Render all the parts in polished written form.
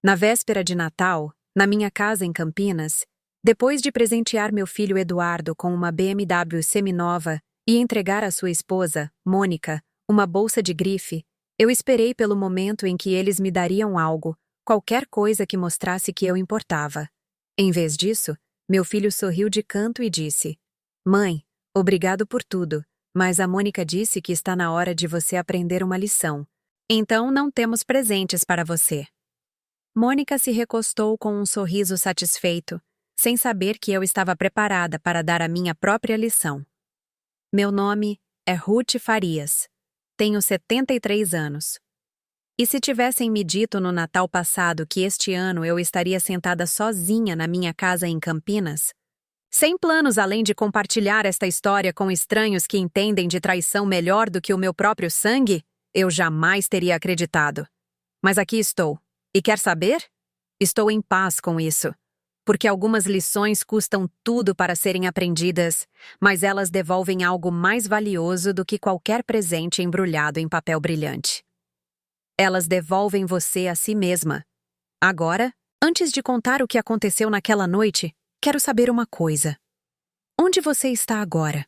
Na véspera de Natal, na minha casa em Campinas, depois de presentear meu filho Eduardo com uma BMW seminova e entregar à sua esposa, Mônica, uma bolsa de grife, eu esperei pelo momento em que eles me dariam algo, qualquer coisa que mostrasse que eu importava. Em vez disso, meu filho sorriu de canto e disse: Mãe, obrigado por tudo, mas a Mônica disse que está na hora de você aprender uma lição. Então não temos presentes para você. Mônica se recostou com um sorriso satisfeito, sem saber que eu estava preparada para dar a minha própria lição. Meu nome é Ruth Farias. Tenho 73 anos. E se tivessem me dito no Natal passado que este ano eu estaria sentada sozinha na minha casa em Campinas, sem planos além de compartilhar esta história com estranhos que entendem de traição melhor do que o meu próprio sangue, eu jamais teria acreditado. Mas aqui estou. E quer saber? Estou em paz com isso. Porque algumas lições custam tudo para serem aprendidas, mas elas devolvem algo mais valioso do que qualquer presente embrulhado em papel brilhante. Elas devolvem você a si mesma. Agora, antes de contar o que aconteceu naquela noite, quero saber uma coisa. Onde você está agora?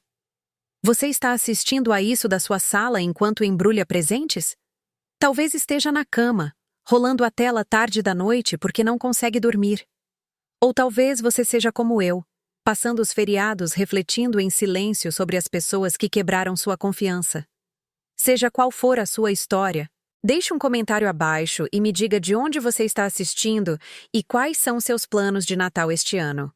Você está assistindo a isso da sua sala enquanto embrulha presentes? Talvez esteja na cama, rolando a tela tarde da noite porque não consegue dormir. Ou talvez você seja como eu, passando os feriados refletindo em silêncio sobre as pessoas que quebraram sua confiança. Seja qual for a sua história, deixe um comentário abaixo e me diga de onde você está assistindo e quais são seus planos de Natal este ano.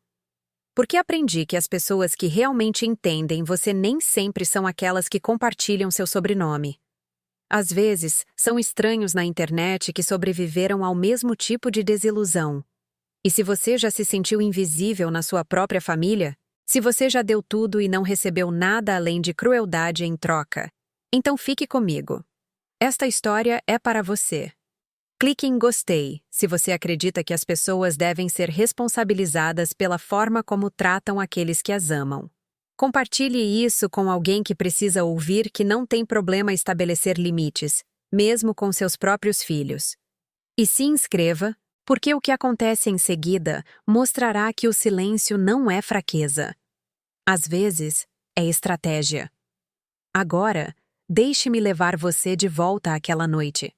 Porque aprendi que as pessoas que realmente entendem você nem sempre são aquelas que compartilham seu sobrenome. Às vezes, são estranhos na internet que sobreviveram ao mesmo tipo de desilusão. E se você já se sentiu invisível na sua própria família, se você já deu tudo e não recebeu nada além de crueldade em troca, então fique comigo. Esta história é para você. Clique em gostei se você acredita que as pessoas devem ser responsabilizadas pela forma como tratam aqueles que as amam. Compartilhe isso com alguém que precisa ouvir que não tem problema estabelecer limites, mesmo com seus próprios filhos. E se inscreva, porque o que acontece em seguida mostrará que o silêncio não é fraqueza. Às vezes, é estratégia. Agora, deixe-me levar você de volta àquela noite.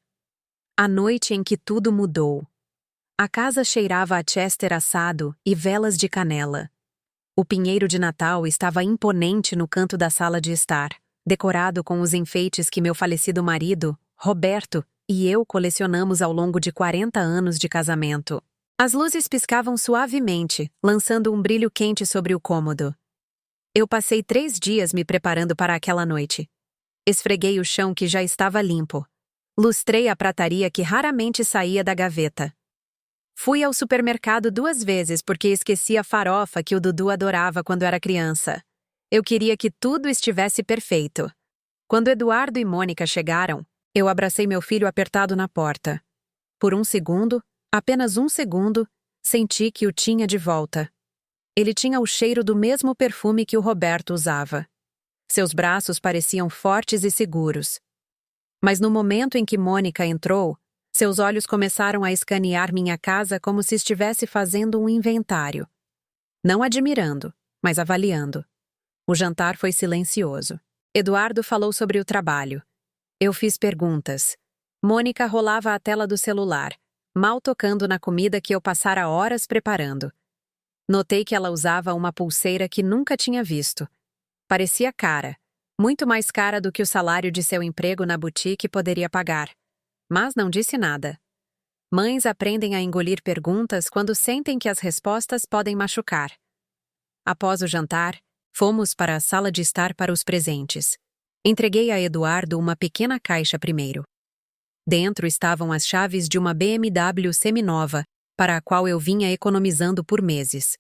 A noite em que tudo mudou. A casa cheirava a Chester assado e velas de canela. O pinheiro de Natal estava imponente no canto da sala de estar, decorado com os enfeites que meu falecido marido, Roberto, e eu colecionamos ao longo de 40 anos de casamento. As luzes piscavam suavemente, lançando um brilho quente sobre o cômodo. Eu passei 3 dias me preparando para aquela noite. Esfreguei o chão que já estava limpo. Lustrei a prataria que raramente saía da gaveta. Fui ao supermercado 2 vezes porque esqueci a farofa que o Dudu adorava quando era criança. Eu queria que tudo estivesse perfeito. Quando Eduardo e Mônica chegaram, eu abracei meu filho apertado na porta. Por um segundo, apenas um segundo, senti que o tinha de volta. Ele tinha o cheiro do mesmo perfume que o Roberto usava. Seus braços pareciam fortes e seguros. Mas no momento em que Mônica entrou, seus olhos começaram a escanear minha casa como se estivesse fazendo um inventário. Não admirando, mas avaliando. O jantar foi silencioso. Eduardo falou sobre o trabalho. Eu fiz perguntas. Mônica rolava a tela do celular, mal tocando na comida que eu passara horas preparando. Notei que ela usava uma pulseira que nunca tinha visto. Parecia cara, muito mais cara do que o salário de seu emprego na boutique poderia pagar. Mas não disse nada. Mães aprendem a engolir perguntas quando sentem que as respostas podem machucar. Após o jantar, fomos para a sala de estar para os presentes. Entreguei a Eduardo uma pequena caixa primeiro. Dentro estavam as chaves de uma BMW seminova, para a qual eu vinha economizando por meses.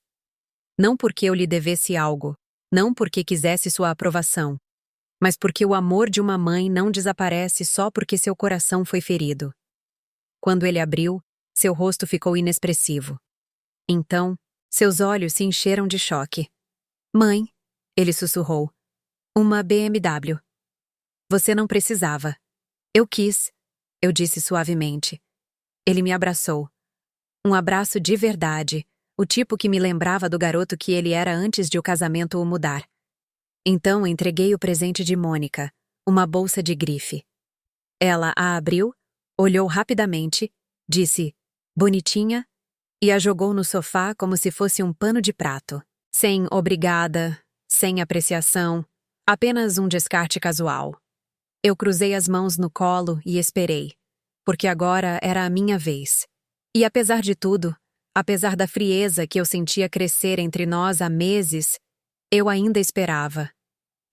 Não porque eu lhe devesse algo, não porque quisesse sua aprovação, mas porque o amor de uma mãe não desaparece só porque seu coração foi ferido. Quando ele abriu, seu rosto ficou inexpressivo. Então, seus olhos se encheram de choque. Mãe, ele sussurrou. Uma BMW. Você não precisava. Eu quis, eu disse suavemente. Ele me abraçou. Um abraço de verdade, o tipo que me lembrava do garoto que ele era antes de o casamento o mudar. Então entreguei o presente de Mônica, uma bolsa de grife. Ela a abriu, olhou rapidamente, disse, bonitinha, e a jogou no sofá como se fosse um pano de prato. Sem obrigada, sem apreciação, apenas um descarte casual. Eu cruzei as mãos no colo e esperei, porque agora era a minha vez. E apesar de tudo, apesar da frieza que eu sentia crescer entre nós há meses, eu ainda esperava.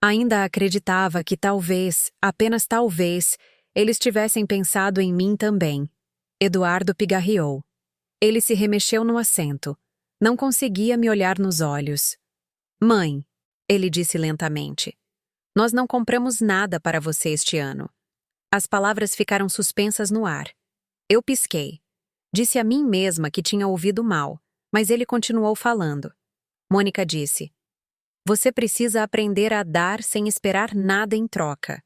Ainda acreditava que talvez, apenas talvez, eles tivessem pensado em mim também. Eduardo pigarreou. Ele se remexeu no assento. Não conseguia me olhar nos olhos. Mãe, ele disse lentamente, nós não compramos nada para você este ano. As palavras ficaram suspensas no ar. Eu pisquei. Disse a mim mesma que tinha ouvido mal, mas ele continuou falando. Mônica disse, você precisa aprender a dar sem esperar nada em troca.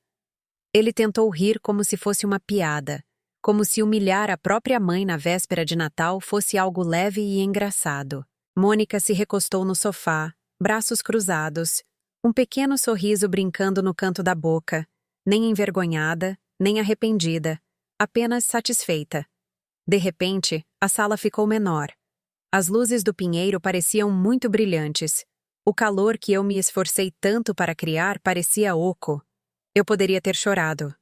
Ele tentou rir como se fosse uma piada, como se humilhar a própria mãe na véspera de Natal fosse algo leve e engraçado. Mônica se recostou no sofá, braços cruzados, um pequeno sorriso brincando no canto da boca, nem envergonhada, nem arrependida, apenas satisfeita. De repente, a sala ficou menor. As luzes do pinheiro pareciam muito brilhantes. O calor que eu me esforcei tanto para criar parecia oco. Eu poderia ter chorado.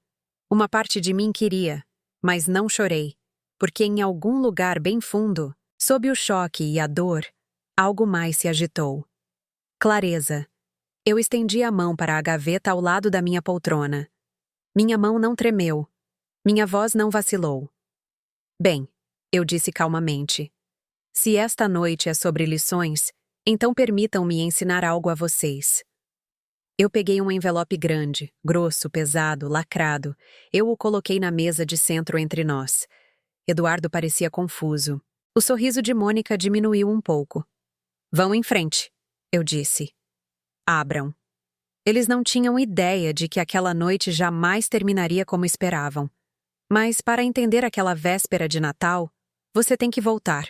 Uma parte de mim queria, mas não chorei, porque em algum lugar bem fundo, sob o choque e a dor, algo mais se agitou. Clareza. Eu estendi a mão para a gaveta ao lado da minha poltrona. Minha mão não tremeu. Minha voz não vacilou. Bem, eu disse calmamente. Se esta noite é sobre lições, então permitam-me ensinar algo a vocês. Eu peguei um envelope grande, grosso, pesado, lacrado. Eu o coloquei na mesa de centro entre nós. Eduardo parecia confuso. O sorriso de Mônica diminuiu um pouco. Vão em frente, eu disse. Abram. Eles não tinham ideia de que aquela noite jamais terminaria como esperavam. Mas para entender aquela véspera de Natal, você tem que voltar.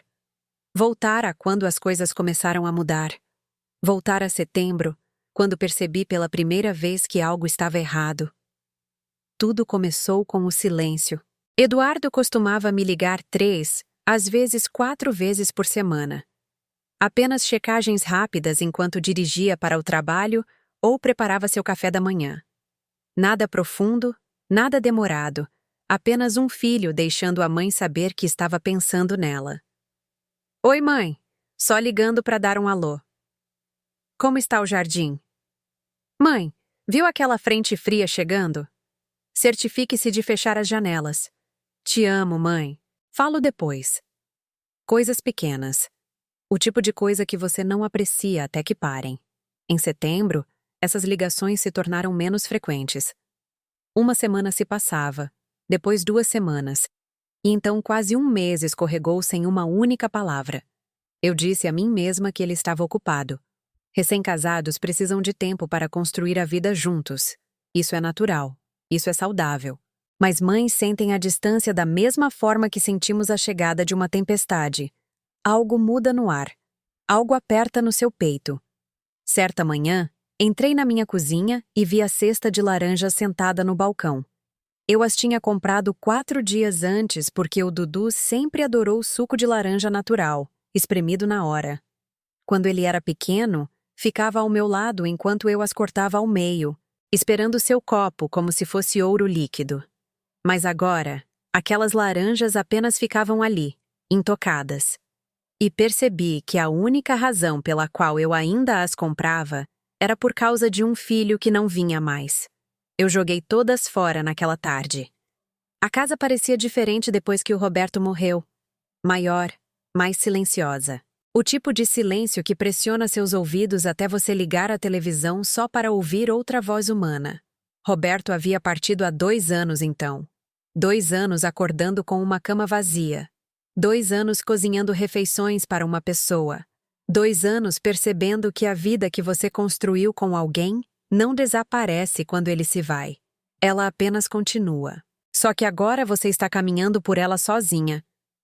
Voltar a quando as coisas começaram a mudar. Voltar a setembro, quando percebi pela primeira vez que algo estava errado. Tudo começou com o silêncio. Eduardo costumava me ligar 3, às vezes 4 vezes por semana. Apenas checagens rápidas enquanto dirigia para o trabalho ou preparava seu café da manhã. Nada profundo, nada demorado, apenas um filho deixando a mãe saber que estava pensando nela. Oi, mãe. Só ligando para dar um alô. Como está o jardim? Mãe, viu aquela frente fria chegando? Certifique-se de fechar as janelas. Te amo, mãe. Falo depois. Coisas pequenas. O tipo de coisa que você não aprecia até que parem. Em setembro, essas ligações se tornaram menos frequentes. Uma semana se passava, depois 2 semanas, e então quase um mês escorregou sem uma única palavra. Eu disse a mim mesma que ele estava ocupado. Recém-casados precisam de tempo para construir a vida juntos. Isso é natural. Isso é saudável. Mas mães sentem a distância da mesma forma que sentimos a chegada de uma tempestade. Algo muda no ar. Algo aperta no seu peito. Certa manhã, entrei na minha cozinha e vi a cesta de laranjas sentada no balcão. Eu as tinha comprado 4 dias antes porque o Dudu sempre adorou suco de laranja natural, espremido na hora. Quando ele era pequeno, ficava ao meu lado enquanto eu as cortava ao meio, esperando seu copo como se fosse ouro líquido. Mas agora, aquelas laranjas apenas ficavam ali, intocadas. E percebi que a única razão pela qual eu ainda as comprava era por causa de um filho que não vinha mais. Eu joguei todas fora naquela tarde. A casa parecia diferente depois que o Roberto morreu. Maior, mais silenciosa. O tipo de silêncio que pressiona seus ouvidos até você ligar a televisão só para ouvir outra voz humana. Roberto havia partido há 2 anos então. 2 anos acordando com uma cama vazia. 2 anos cozinhando refeições para uma pessoa. 2 anos percebendo que a vida que você construiu com alguém não desaparece quando ele se vai. Ela apenas continua. Só que agora você está caminhando por ela sozinha.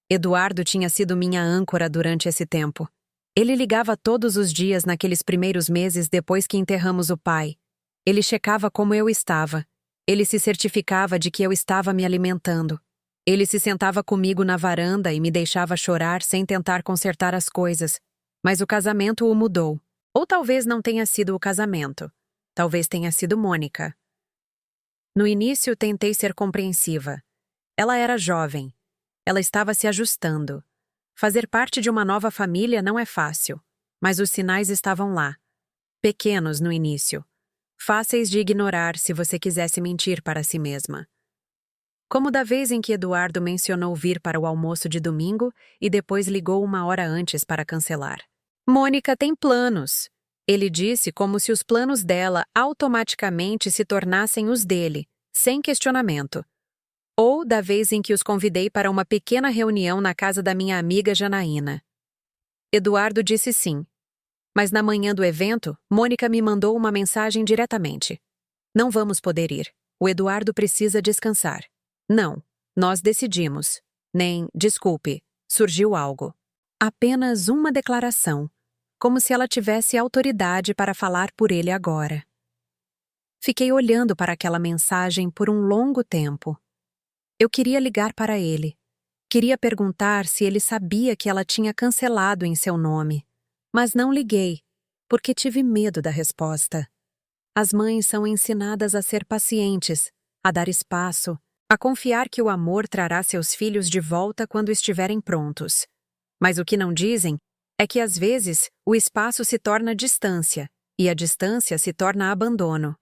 Eduardo tinha sido minha âncora durante esse tempo. Ele ligava todos os dias naqueles primeiros meses depois que enterramos o pai. Ele checava como eu estava. Ele se certificava de que eu estava me alimentando. Ele se sentava comigo na varanda e me deixava chorar sem tentar consertar as coisas. Mas o casamento o mudou. Ou talvez não tenha sido o casamento. Talvez tenha sido Mônica. No início, tentei ser compreensiva. Ela era jovem. Ela estava se ajustando. Fazer parte de uma nova família não é fácil, mas os sinais estavam lá. Pequenos no início. Fáceis de ignorar se você quisesse mentir para si mesma. Como da vez em que Eduardo mencionou vir para o almoço de domingo e depois ligou uma hora antes para cancelar. Mônica tem planos. Ele disse como se os planos dela automaticamente se tornassem os dele, sem questionamento. Ou da vez em que os convidei para uma pequena reunião na casa da minha amiga Janaína. Eduardo disse sim. Mas na manhã do evento, Mônica me mandou uma mensagem diretamente. Não vamos poder ir. O Eduardo precisa descansar. Não, nós decidimos. Nem, desculpe, surgiu algo. Apenas uma declaração, como se ela tivesse autoridade para falar por ele agora. Fiquei olhando para aquela mensagem por um longo tempo. Eu queria ligar para ele. Queria perguntar se ele sabia que ela tinha cancelado em seu nome. Mas não liguei, porque tive medo da resposta. As mães são ensinadas a ser pacientes, a dar espaço, a confiar que o amor trará seus filhos de volta quando estiverem prontos. Mas o que não dizem é que às vezes o espaço se torna distância, e a distância se torna abandono.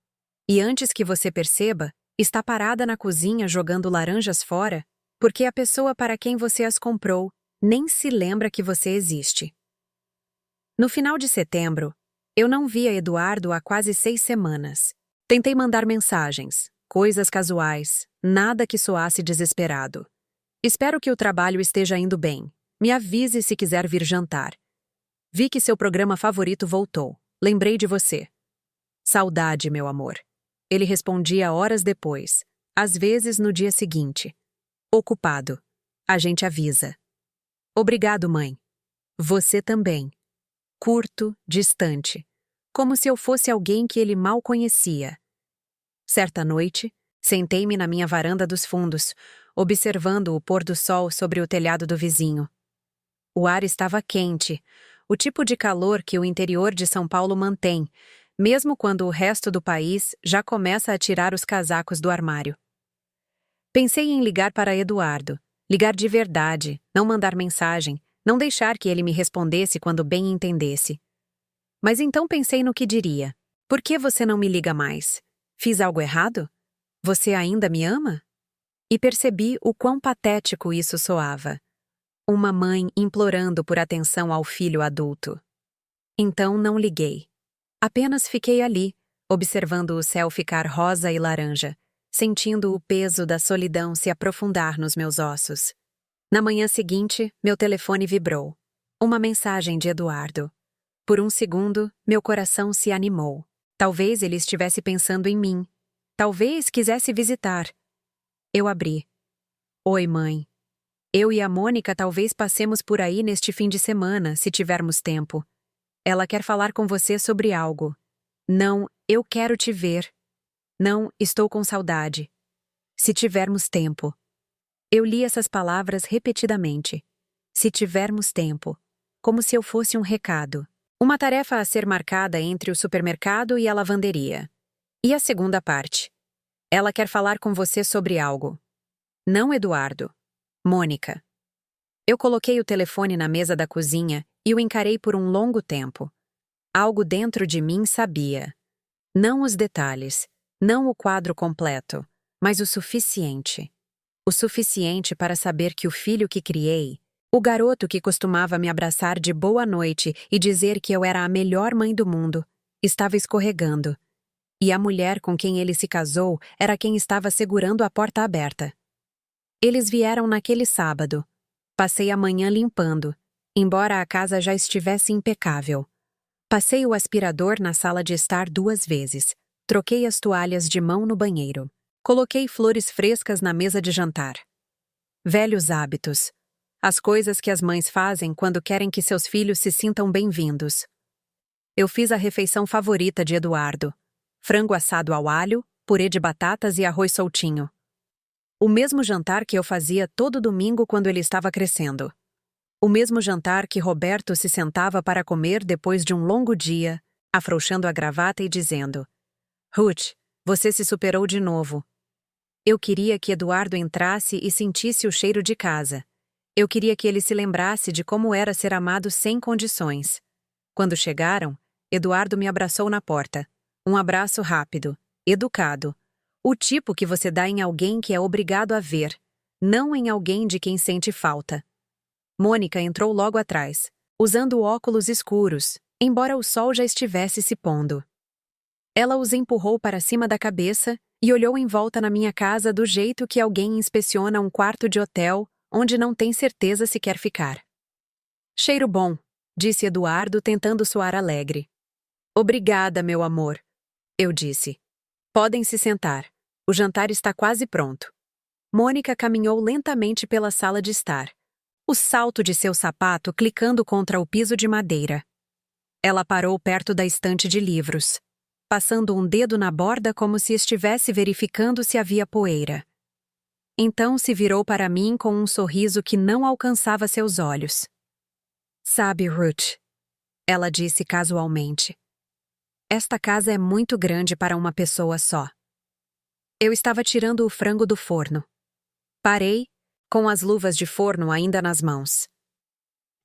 E antes que você perceba, está parada na cozinha jogando laranjas fora, porque a pessoa para quem você as comprou nem se lembra que você existe. No final de setembro, eu não via Eduardo há quase 6 semanas. Tentei mandar mensagens, coisas casuais, nada que soasse desesperado. Espero que o trabalho esteja indo bem. Me avise se quiser vir jantar. Vi que seu programa favorito voltou. Lembrei de você. Saudade, meu amor. Ele respondia horas depois, às vezes no dia seguinte. Ocupado. A gente avisa. Obrigado, mãe. Você também. Curto, distante. Como se eu fosse alguém que ele mal conhecia. Certa noite, sentei-me na minha varanda dos fundos, observando o pôr do sol sobre o telhado do vizinho. O ar estava quente, o tipo de calor que o interior de São Paulo mantém, mesmo quando o resto do país já começa a tirar os casacos do armário. Pensei em ligar para Eduardo, ligar de verdade, não mandar mensagem, não deixar que ele me respondesse quando bem entendesse. Mas então pensei no que diria. Por que você não me liga mais? Fiz algo errado? Você ainda me ama? E percebi o quão patético isso soava. Uma mãe implorando por atenção ao filho adulto. Então não liguei. Apenas fiquei ali, observando o céu ficar rosa e laranja, sentindo o peso da solidão se aprofundar nos meus ossos. Na manhã seguinte, meu telefone vibrou. Uma mensagem de Eduardo. Por um segundo, meu coração se animou. Talvez ele estivesse pensando em mim. Talvez quisesse visitar. Eu abri. Oi, mãe. Eu e a Mônica talvez passemos por aí neste fim de semana, se tivermos tempo. Ela quer falar com você sobre algo. Não, eu quero te ver. Não, estou com saudade. Se tivermos tempo. Eu li essas palavras repetidamente. Se tivermos tempo. Como se eu fosse um recado. Uma tarefa a ser marcada entre o supermercado e a lavanderia. E a segunda parte. Ela quer falar com você sobre algo. Não, Eduardo. Mônica. Eu coloquei o telefone na mesa da cozinha e o encarei por um longo tempo. Algo dentro de mim sabia. Não os detalhes, não o quadro completo, mas o suficiente. O suficiente para saber que o filho que criei, o garoto que costumava me abraçar de boa noite e dizer que eu era a melhor mãe do mundo, estava escorregando. E a mulher com quem ele se casou era quem estava segurando a porta aberta. Eles vieram naquele sábado. Passei a manhã limpando, embora a casa já estivesse impecável. Passei o aspirador na sala de estar 2 vezes. Troquei as toalhas de mão no banheiro. Coloquei flores frescas na mesa de jantar. Velhos hábitos. As coisas que as mães fazem quando querem que seus filhos se sintam bem-vindos. Eu fiz a refeição favorita de Eduardo: frango assado ao alho, purê de batatas e arroz soltinho. O mesmo jantar que eu fazia todo domingo quando ele estava crescendo. O mesmo jantar que Roberto se sentava para comer depois de um longo dia, afrouxando a gravata e dizendo: Ruth, você se superou de novo. Eu queria que Eduardo entrasse e sentisse o cheiro de casa. Eu queria que ele se lembrasse de como era ser amado sem condições. Quando chegaram, Eduardo me abraçou na porta. Um abraço rápido, educado. O tipo que você dá em alguém que é obrigado a ver, não em alguém de quem sente falta. Mônica entrou logo atrás, usando óculos escuros, embora o sol já estivesse se pondo. Ela os empurrou para cima da cabeça e olhou em volta na minha casa do jeito que alguém inspeciona um quarto de hotel onde não tem certeza se quer ficar. Cheiro bom, disse Eduardo tentando soar alegre. Obrigada, meu amor, eu disse. Podem se sentar. O jantar está quase pronto. Mônica caminhou lentamente pela sala de estar, o salto de seu sapato clicando contra o piso de madeira. Ela parou perto da estante de livros, passando um dedo na borda como se estivesse verificando se havia poeira. Então se virou para mim com um sorriso que não alcançava seus olhos. Sabe, Ruth, ela disse casualmente, esta casa é muito grande para uma pessoa só. Eu estava tirando o frango do forno. Parei, com as luvas de forno ainda nas mãos.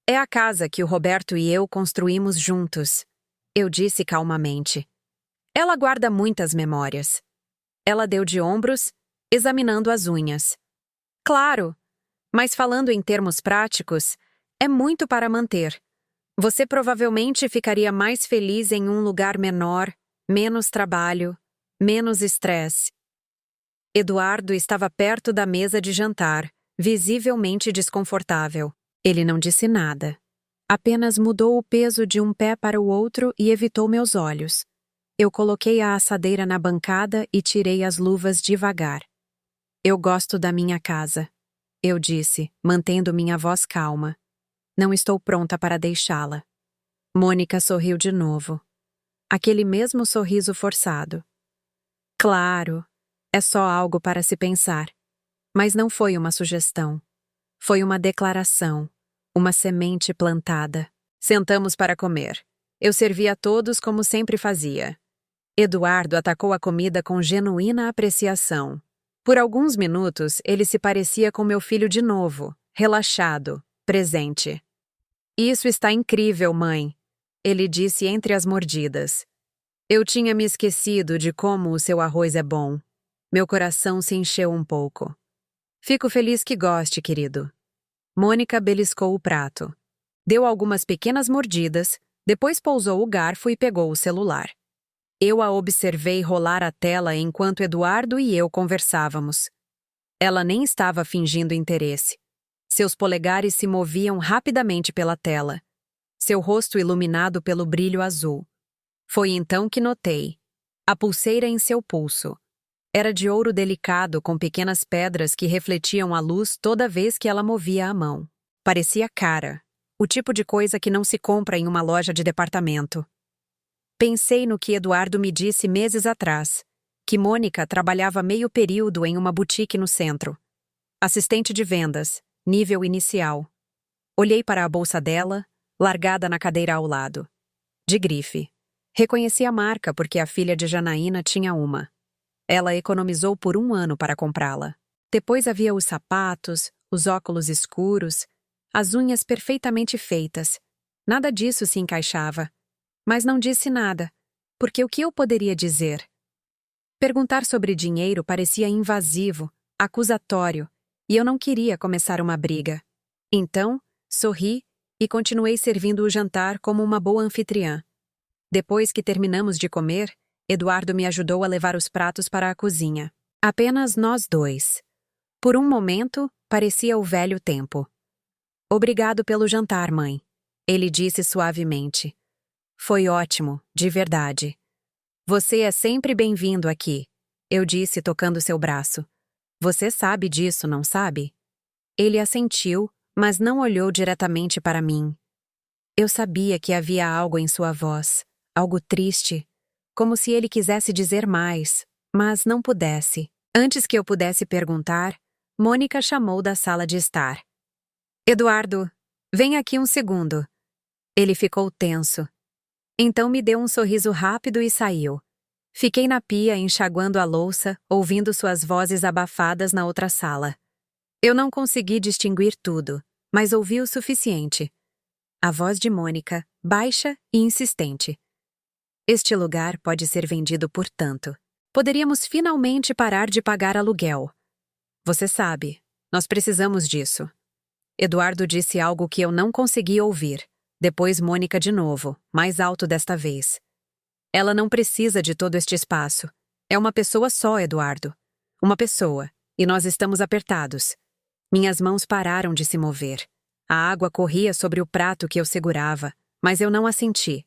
É a casa que o Roberto e eu construímos juntos, eu disse calmamente. Ela guarda muitas memórias. Ela deu de ombros, examinando as unhas. Claro, mas falando em termos práticos, é muito para manter. Você provavelmente ficaria mais feliz em um lugar menor, menos trabalho, menos estresse. Eduardo estava perto da mesa de jantar, visivelmente desconfortável. Ele não disse nada. Apenas mudou o peso de um pé para o outro e evitou meus olhos. Eu coloquei a assadeira na bancada e tirei as luvas devagar. Eu gosto da minha casa, eu disse, mantendo minha voz calma. Não estou pronta para deixá-la. Mônica sorriu de novo. Aquele mesmo sorriso forçado. Claro, é só algo para se pensar. Mas não foi uma sugestão. Foi uma declaração, uma semente plantada. Sentamos para comer. Eu servi a todos como sempre fazia. Eduardo atacou a comida com genuína apreciação. Por alguns minutos, ele se parecia com meu filho de novo, relaxado, presente. Isso está incrível, mãe, ele disse entre as mordidas. Eu tinha me esquecido de como o seu arroz é bom. Meu coração se encheu um pouco. Fico feliz que goste, querido. Mônica beliscou o prato. Deu algumas pequenas mordidas, depois pousou o garfo e pegou o celular. Eu a observei rolar a tela enquanto Eduardo e eu conversávamos. Ela nem estava fingindo interesse. Seus polegares se moviam rapidamente pela tela, seu rosto iluminado pelo brilho azul. Foi então que notei a pulseira em seu pulso. Era de ouro delicado com pequenas pedras que refletiam a luz toda vez que ela movia a mão. Parecia cara, o tipo de coisa que não se compra em uma loja de departamento. Pensei no que Eduardo me disse meses atrás, que Mônica trabalhava meio período em uma boutique no centro. Assistente de vendas, nível inicial. Olhei para a bolsa dela, largada na cadeira ao lado. De grife. Reconheci a marca porque a filha de Janaína tinha uma. Ela economizou por 1 ano para comprá-la. Depois havia os sapatos, os óculos escuros, as unhas perfeitamente feitas. Nada disso se encaixava. Mas não disse nada, porque o que eu poderia dizer? Perguntar sobre dinheiro parecia invasivo, acusatório, e eu não queria começar uma briga. Então, sorri e continuei servindo o jantar como uma boa anfitriã. Depois que terminamos de comer, Eduardo me ajudou a levar os pratos para a cozinha. Apenas nós dois. Por um momento, parecia o velho tempo. Obrigado pelo jantar, mãe, ele disse suavemente. Foi ótimo, de verdade. Você é sempre bem-vindo aqui, eu disse tocando seu braço. Você sabe disso, não sabe? Ele assentiu, mas não olhou diretamente para mim. Eu sabia que havia algo em sua voz, algo triste, como se ele quisesse dizer mais, mas não pudesse. Antes que eu pudesse perguntar, Mônica chamou da sala de estar. Eduardo, vem aqui um segundo. Ele ficou tenso. Então me deu um sorriso rápido e saiu. Fiquei na pia enxaguando a louça, ouvindo suas vozes abafadas na outra sala. Eu não consegui distinguir tudo, mas ouvi o suficiente. A voz de Mônica, baixa e insistente. Este lugar pode ser vendido por tanto. Poderíamos finalmente parar de pagar aluguel. Você sabe, nós precisamos disso. Eduardo disse algo que eu não consegui ouvir. Depois Mônica de novo, mais alto desta vez. Ela não precisa de todo este espaço. É uma pessoa só, Eduardo. Uma pessoa, e nós estamos apertados. Minhas mãos pararam de se mover. A água corria sobre o prato que eu segurava, mas eu não a senti.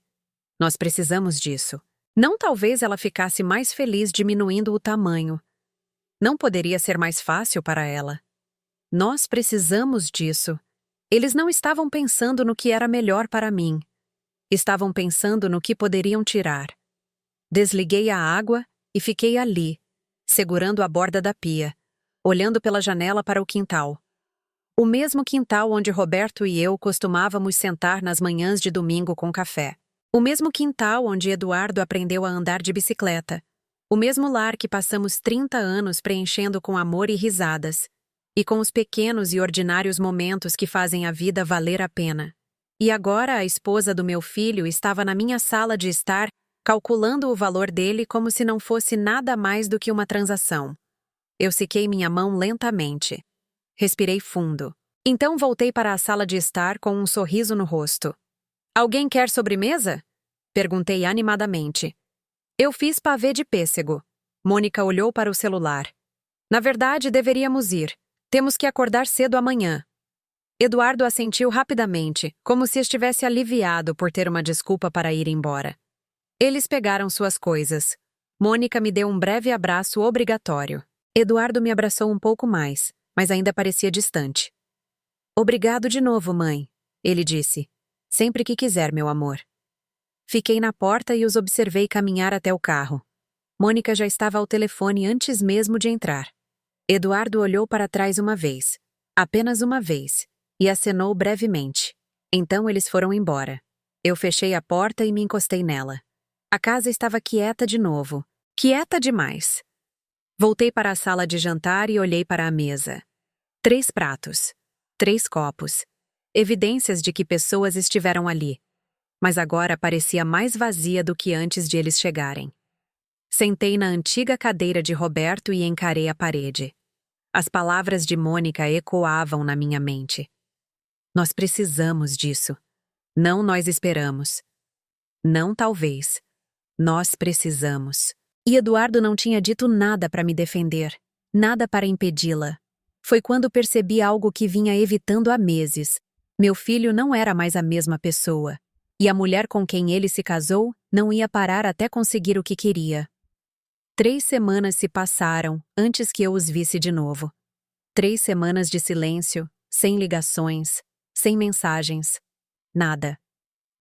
Nós precisamos disso. Não talvez ela ficasse mais feliz diminuindo o tamanho. Não poderia ser mais fácil para ela. Nós precisamos disso. Eles não estavam pensando no que era melhor para mim. Estavam pensando no que poderiam tirar. Desliguei a água e fiquei ali, segurando a borda da pia, olhando pela janela para o quintal. O mesmo quintal onde Roberto e eu costumávamos sentar nas manhãs de domingo com café. O mesmo quintal onde Eduardo aprendeu a andar de bicicleta. O mesmo lar que passamos 30 anos preenchendo com amor e risadas. E com os pequenos e ordinários momentos que fazem a vida valer a pena. E agora a esposa do meu filho estava na minha sala de estar, calculando o valor dele como se não fosse nada mais do que uma transação. Eu sequei minha mão lentamente. Respirei fundo. Então voltei para a sala de estar com um sorriso no rosto. Alguém quer sobremesa? Perguntei animadamente. Eu fiz pavê de pêssego. Mônica olhou para o celular. Na verdade, deveríamos ir. Temos que acordar cedo amanhã. Eduardo assentiu rapidamente, como se estivesse aliviado por ter uma desculpa para ir embora. Eles pegaram suas coisas. Mônica me deu um breve abraço obrigatório. Eduardo me abraçou um pouco mais, mas ainda parecia distante. Obrigado de novo, mãe, ele disse. Sempre que quiser, meu amor. Fiquei na porta e os observei caminhar até o carro. Mônica já estava ao telefone antes mesmo de entrar. Eduardo olhou para trás uma vez, apenas uma vez, e acenou brevemente. Então eles foram embora. Eu fechei a porta e me encostei nela. A casa estava quieta de novo. Quieta demais. Voltei para a sala de jantar e olhei para a mesa. 3 pratos. 3 copos. Evidências de que pessoas estiveram ali. Mas agora parecia mais vazia do que antes de eles chegarem. Sentei na antiga cadeira de Roberto e encarei a parede. As palavras de Mônica ecoavam na minha mente. Nós precisamos disso. Não nós esperamos. Não talvez. Nós precisamos. E Eduardo não tinha dito nada para me defender, nada para impedi-la. Foi quando percebi algo que vinha evitando há meses. Meu filho não era mais a mesma pessoa. E a mulher com quem ele se casou não ia parar até conseguir o que queria. 3 semanas se passaram antes que eu os visse de novo. 3 semanas de silêncio, sem ligações, sem mensagens. Nada.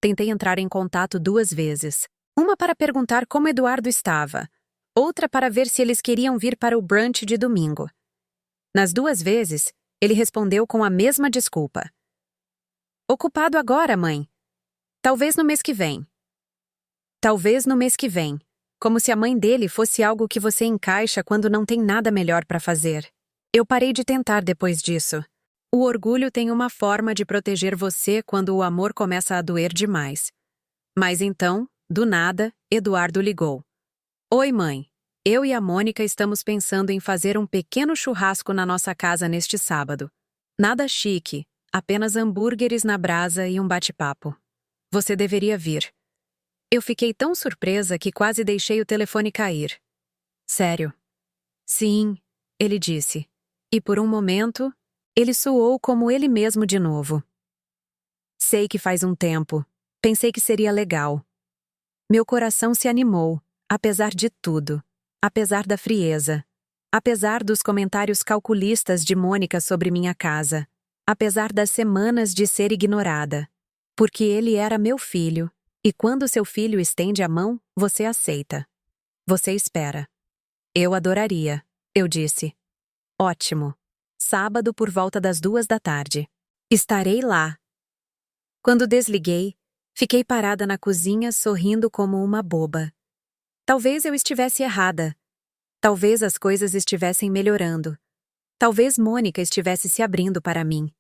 Tentei entrar em contato 2 vezes. Uma para perguntar como Eduardo estava. Outra para ver se eles queriam vir para o brunch de domingo. Nas 2 vezes, ele respondeu com a mesma desculpa. Ocupado agora, mãe. Talvez no mês que vem. Talvez no mês que vem. Como se a mãe dele fosse algo que você encaixa quando não tem nada melhor para fazer. Eu parei de tentar depois disso. O orgulho tem uma forma de proteger você quando o amor começa a doer demais. Mas então, do nada, Eduardo ligou. Oi, mãe. Eu e a Mônica estamos pensando em fazer um pequeno churrasco na nossa casa neste sábado. Nada chique, apenas hambúrgueres na brasa e um bate-papo. Você deveria vir. Eu fiquei tão surpresa que quase deixei o telefone cair. Sério? Sim, ele disse. E por um momento, ele soou como ele mesmo de novo. Sei que faz um tempo. Pensei que seria legal. Meu coração se animou, apesar de tudo. Apesar da frieza. Apesar dos comentários calculistas de Mônica sobre minha casa. apesar das semanas de ser ignorada. Porque ele era meu filho, e quando seu filho estende a mão, você aceita. Você espera. Eu adoraria, eu disse. Ótimo. Sábado por volta das 2 da tarde. Estarei lá. Quando desliguei, fiquei parada na cozinha sorrindo como uma boba. Talvez eu estivesse errada. Talvez as coisas estivessem melhorando. Talvez Mônica estivesse se abrindo para mim.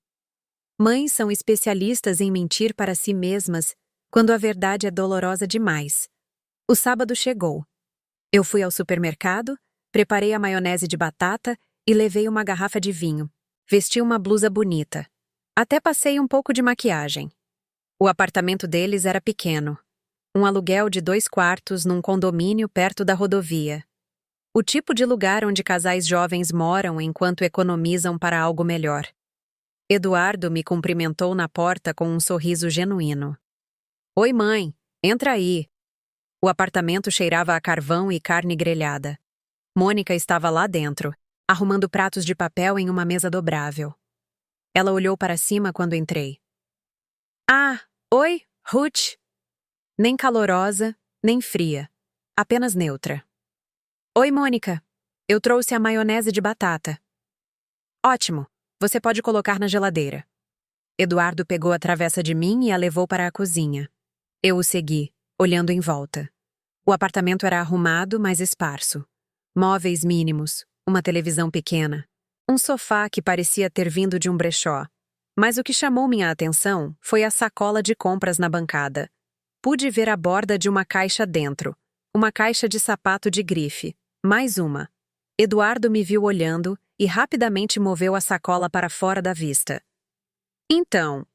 Mães são especialistas em mentir para si mesmas quando a verdade é dolorosa demais. O sábado chegou. Eu fui ao supermercado, preparei a maionese de batata e levei uma garrafa de vinho. Vesti uma blusa bonita. Até passei um pouco de maquiagem. O apartamento deles era pequeno. Um aluguel de 2 quartos num condomínio perto da rodovia. O tipo de lugar onde casais jovens moram enquanto economizam para algo melhor. Eduardo me cumprimentou na porta com um sorriso genuíno. Oi, mãe. Entra aí. O apartamento cheirava a carvão e carne grelhada. Mônica estava lá dentro, arrumando pratos de papel em uma mesa dobrável. Ela olhou para cima quando entrei. Ah, oi, Ruth. Nem calorosa, nem fria. Apenas neutra. Oi, Mônica. Eu trouxe a maionese de batata. Ótimo. Você pode colocar na geladeira. Eduardo pegou a travessa de mim e a levou para a cozinha. Eu o segui, olhando em volta. O apartamento era arrumado, mas esparso. Móveis mínimos, uma televisão pequena, um sofá que parecia ter vindo de um brechó. Mas o que chamou minha atenção foi a sacola de compras na bancada. Pude ver a borda de uma caixa dentro. Uma caixa de sapato de grife. Mais uma. Eduardo me viu olhando e rapidamente moveu a sacola para fora da vista. Então,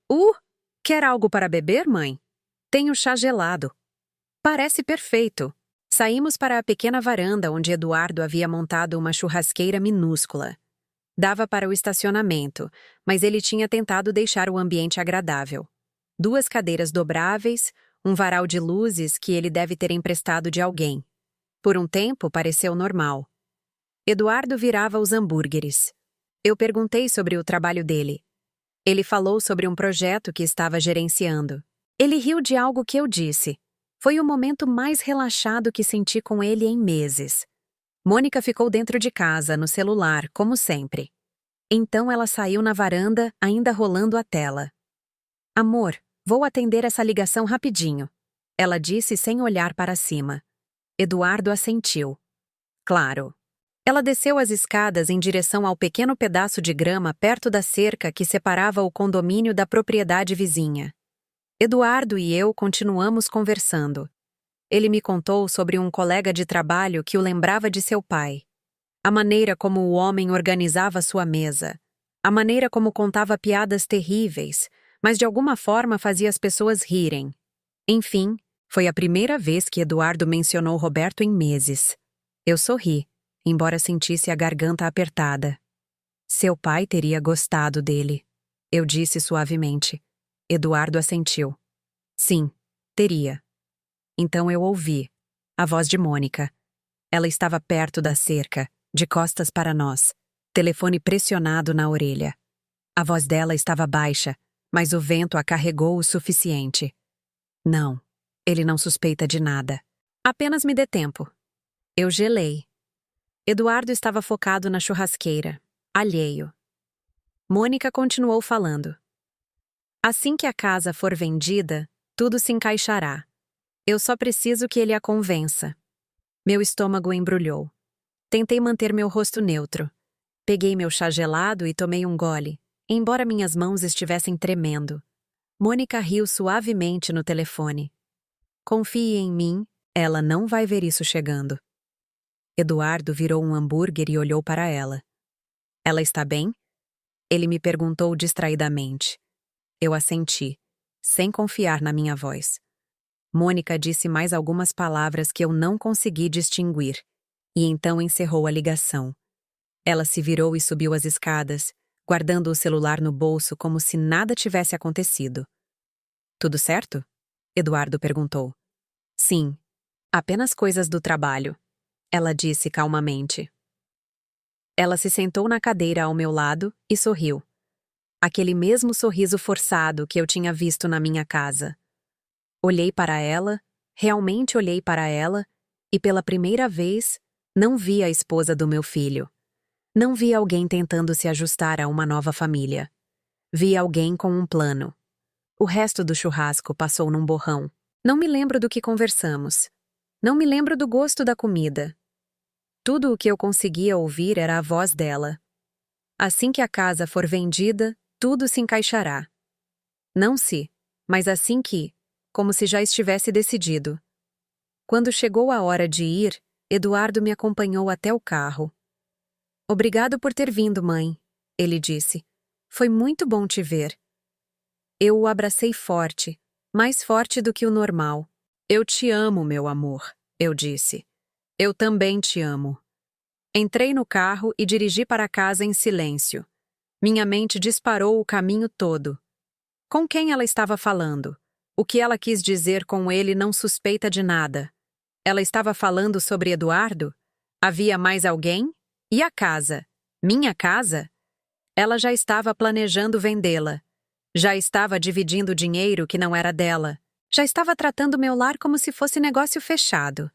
quer algo para beber, mãe? Tenho chá gelado. Parece perfeito. Saímos para a pequena varanda onde Eduardo havia montado uma churrasqueira minúscula. Dava para o estacionamento, mas ele tinha tentado deixar o ambiente agradável. 2 cadeiras dobráveis, um varal de luzes que ele deve ter emprestado de alguém. Por um tempo, pareceu normal. Eduardo virava os hambúrgueres. Eu perguntei sobre o trabalho dele. Ele falou sobre um projeto que estava gerenciando. Ele riu de algo que eu disse. Foi o momento mais relaxado que senti com ele em meses. Mônica ficou dentro de casa, no celular, como sempre. Então ela saiu na varanda, ainda rolando a tela. Amor, vou atender essa ligação rapidinho. Ela disse sem olhar para cima. Eduardo assentiu. Claro. Ela desceu as escadas em direção ao pequeno pedaço de grama perto da cerca que separava o condomínio da propriedade vizinha. Eduardo e eu continuamos conversando. Ele me contou sobre um colega de trabalho que o lembrava de seu pai. A maneira como o homem organizava sua mesa. A maneira como contava piadas terríveis, mas de alguma forma fazia as pessoas rirem. Enfim, foi a primeira vez que Eduardo mencionou Roberto em meses. Eu sorri, embora sentisse a garganta apertada. Seu pai teria gostado dele. Eu disse suavemente. Eduardo assentiu. Sim, teria. Então eu ouvi. A voz de Mônica. Ela estava perto da cerca, de costas para nós, telefone pressionado na orelha. A voz dela estava baixa, mas o vento a carregou o suficiente. Não, ele não suspeita de nada. Apenas me dê tempo. Eu gelei. Eduardo estava focado na churrasqueira, alheio. Mônica continuou falando. Assim que a casa for vendida, tudo se encaixará. Eu só preciso que ele a convença. Meu estômago embrulhou. Tentei manter meu rosto neutro. Peguei meu chá gelado e tomei um gole, embora minhas mãos estivessem tremendo. Mônica riu suavemente no telefone. Confie em mim, ela não vai ver isso chegando. Eduardo virou um hambúrguer e olhou para ela. Ela está bem? Ele me perguntou distraidamente. Eu assenti, sem confiar na minha voz. Mônica disse mais algumas palavras que eu não consegui distinguir, e então encerrou a ligação. Ela se virou e subiu as escadas, guardando o celular no bolso como se nada tivesse acontecido. Tudo certo? Eduardo perguntou. Sim, apenas coisas do trabalho, ela disse calmamente. Ela se sentou na cadeira ao meu lado e sorriu. Aquele mesmo sorriso forçado que eu tinha visto na minha casa. Olhei para ela, realmente olhei para ela, e pela primeira vez, não vi a esposa do meu filho. Não vi alguém tentando se ajustar a uma nova família. Vi alguém com um plano. O resto do churrasco passou num borrão. Não me lembro do que conversamos. Não me lembro do gosto da comida. Tudo o que eu conseguia ouvir era a voz dela. Assim que a casa for vendida, tudo se encaixará. Não se, mas assim que, como se já estivesse decidido. Quando chegou a hora de ir, Eduardo me acompanhou até o carro. Obrigado por ter vindo, mãe, ele disse. Foi muito bom te ver. Eu o abracei forte, mais forte do que o normal. Eu te amo, meu amor, eu disse. Eu também te amo. Entrei no carro e dirigi para casa em silêncio. Minha mente disparou o caminho todo. Com quem ela estava falando? O que ela quis dizer com ele não suspeita de nada. Ela estava falando sobre Eduardo? Havia mais alguém? E a casa? Minha casa? Ela já estava planejando vendê-la. Já estava dividindo dinheiro que não era dela. Já estava tratando meu lar como se fosse negócio fechado.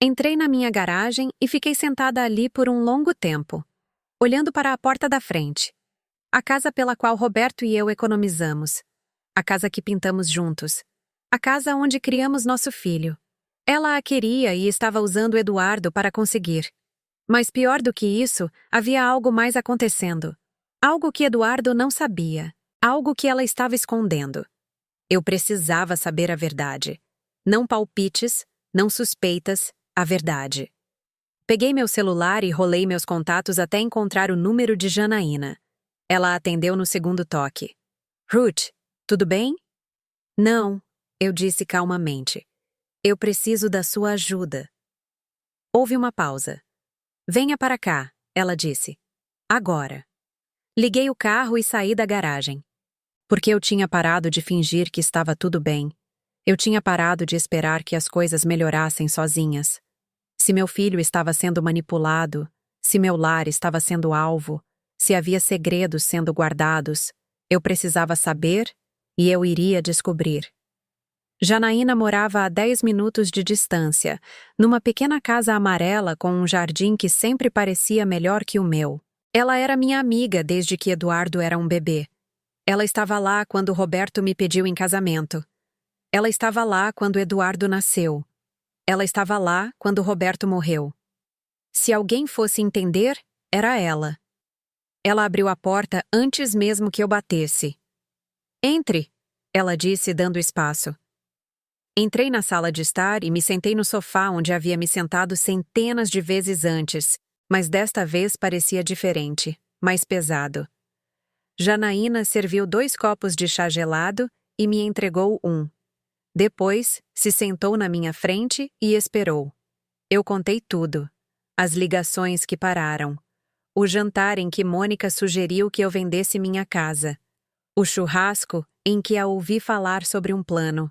Entrei na minha garagem e fiquei sentada ali por um longo tempo, olhando para a porta da frente. A casa pela qual Roberto e eu economizamos. A casa que pintamos juntos. A casa onde criamos nosso filho. Ela a queria e estava usando Eduardo para conseguir. Mas pior do que isso, havia algo mais acontecendo. Algo que Eduardo não sabia. Algo que ela estava escondendo. Eu precisava saber a verdade. Não palpites, não suspeitas, a verdade. Peguei meu celular e rolei meus contatos até encontrar o número de Janaína. Ela atendeu no segundo toque. Ruth, tudo bem? Não, eu disse calmamente. Eu preciso da sua ajuda. Houve uma pausa. Venha para cá, ela disse. Agora. Liguei o carro e saí da garagem. Porque eu tinha parado de fingir que estava tudo bem. Eu tinha parado de esperar que as coisas melhorassem sozinhas. Se meu filho estava sendo manipulado, se meu lar estava sendo alvo, se havia segredos sendo guardados, eu precisava saber e eu iria descobrir. Janaína morava a 10 minutos de distância, numa pequena casa amarela com um jardim que sempre parecia melhor que o meu. Ela era minha amiga desde que Eduardo era um bebê. Ela estava lá quando Roberto me pediu em casamento. Ela estava lá quando Eduardo nasceu. Ela estava lá quando Roberto morreu. Se alguém fosse entender, era ela. Ela abriu a porta antes mesmo que eu batesse. Entre, ela disse, dando espaço. Entrei na sala de estar e me sentei no sofá onde havia me sentado centenas de vezes antes, mas desta vez parecia diferente, mais pesado. Janaína serviu 2 copos de chá gelado e me entregou um. Depois, se sentou na minha frente e esperou. Eu contei tudo. As ligações que pararam. O jantar em que Mônica sugeriu que eu vendesse minha casa. O churrasco em que a ouvi falar sobre um plano.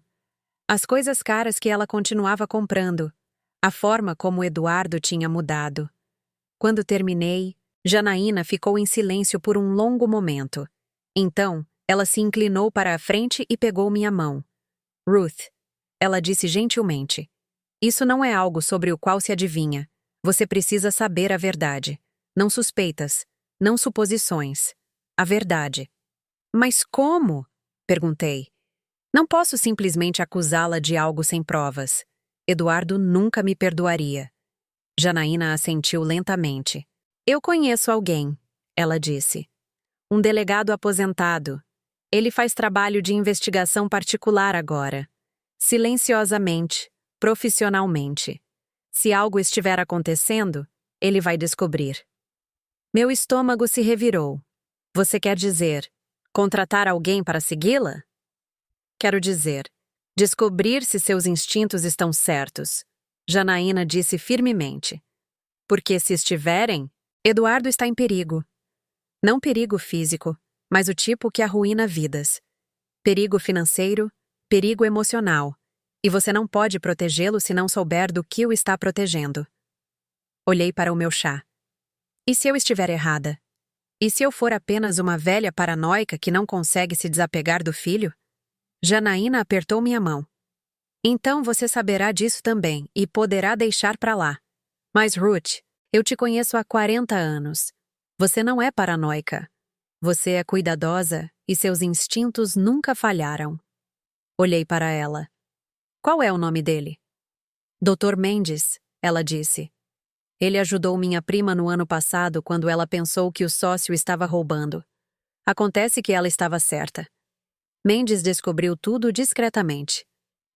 As coisas caras que ela continuava comprando. A forma como Eduardo tinha mudado. Quando terminei, Janaína ficou em silêncio por um longo momento. Então, ela se inclinou para a frente e pegou minha mão. Ruth, ela disse gentilmente. Isso não é algo sobre o qual se adivinha. Você precisa saber a verdade. Não suspeitas, não suposições. A verdade. Mas como? Perguntei. Não posso simplesmente acusá-la de algo sem provas. Eduardo nunca me perdoaria. Janaína assentiu lentamente. Eu conheço alguém, ela disse. Um delegado aposentado. Ele faz trabalho de investigação particular agora. Silenciosamente, profissionalmente. Se algo estiver acontecendo, ele vai descobrir. Meu estômago se revirou. Você quer dizer, contratar alguém para segui-la? Quero dizer, descobrir se seus instintos estão certos. Janaína disse firmemente. Porque se estiverem, Eduardo está em perigo. Não perigo físico, mas o tipo que arruína vidas. Perigo financeiro, perigo emocional. E você não pode protegê-lo se não souber do que o está protegendo. Olhei para o meu chá. E se eu estiver errada? E se eu for apenas uma velha paranoica que não consegue se desapegar do filho? Janaína apertou minha mão. Então você saberá disso também e poderá deixar pra lá. Mas Ruth, eu te conheço há 40 anos. Você não é paranoica. Você é cuidadosa e seus instintos nunca falharam. Olhei para ela. Qual é o nome dele? Dr. Mendes, ela disse. Ele ajudou minha prima no ano passado quando ela pensou que o sócio estava roubando. Acontece que ela estava certa. Mendes descobriu tudo discretamente.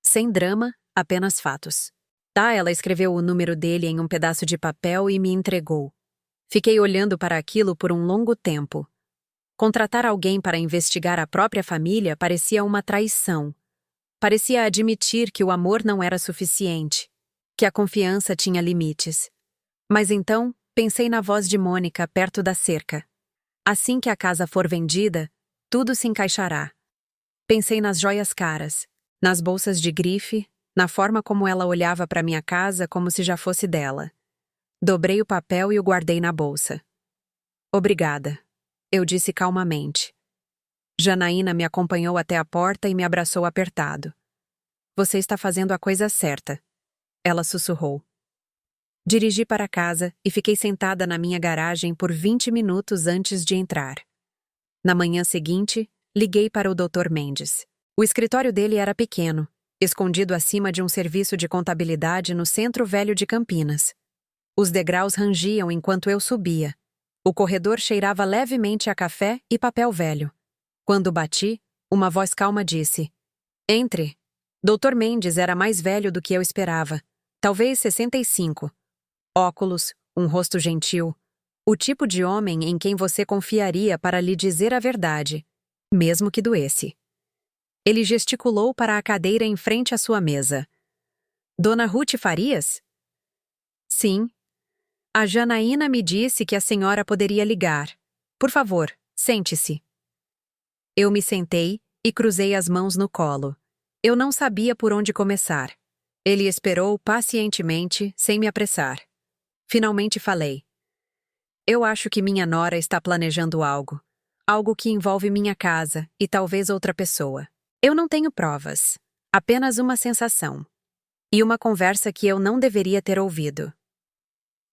Sem drama, apenas fatos. Ela escreveu o número dele em um pedaço de papel e me entregou. Fiquei olhando para aquilo por um longo tempo. Contratar alguém para investigar a própria família parecia uma traição. Parecia admitir que o amor não era suficiente, que a confiança tinha limites. Mas então, pensei na voz de Mônica perto da cerca. Assim que a casa for vendida, tudo se encaixará. Pensei nas joias caras, nas bolsas de grife, na forma como ela olhava para minha casa como se já fosse dela. Dobrei o papel e o guardei na bolsa. Obrigada, eu disse calmamente. Janaína me acompanhou até a porta e me abraçou apertado. Você está fazendo a coisa certa, ela sussurrou. Dirigi para casa e fiquei sentada na minha garagem por 20 minutos antes de entrar. Na manhã seguinte, liguei para o Dr. Mendes. O escritório dele era pequeno, escondido acima de um serviço de contabilidade no centro velho de Campinas. Os degraus rangiam enquanto eu subia. O corredor cheirava levemente a café e papel velho. Quando bati, uma voz calma disse: Entre. Dr. Mendes era mais velho do que eu esperava, talvez 65. Óculos, um rosto gentil. O tipo de homem em quem você confiaria para lhe dizer a verdade, mesmo que doesse. Ele gesticulou para a cadeira em frente à sua mesa. Dona Ruth Farias? Sim. A Janaína me disse que a senhora poderia ligar. Por favor, sente-se. Eu me sentei e cruzei as mãos no colo. Eu não sabia por onde começar. Ele esperou pacientemente, sem me apressar. Finalmente falei. Eu acho que minha nora está planejando algo. Algo que envolve minha casa e talvez outra pessoa. Eu não tenho provas. Apenas uma sensação. E uma conversa que eu não deveria ter ouvido.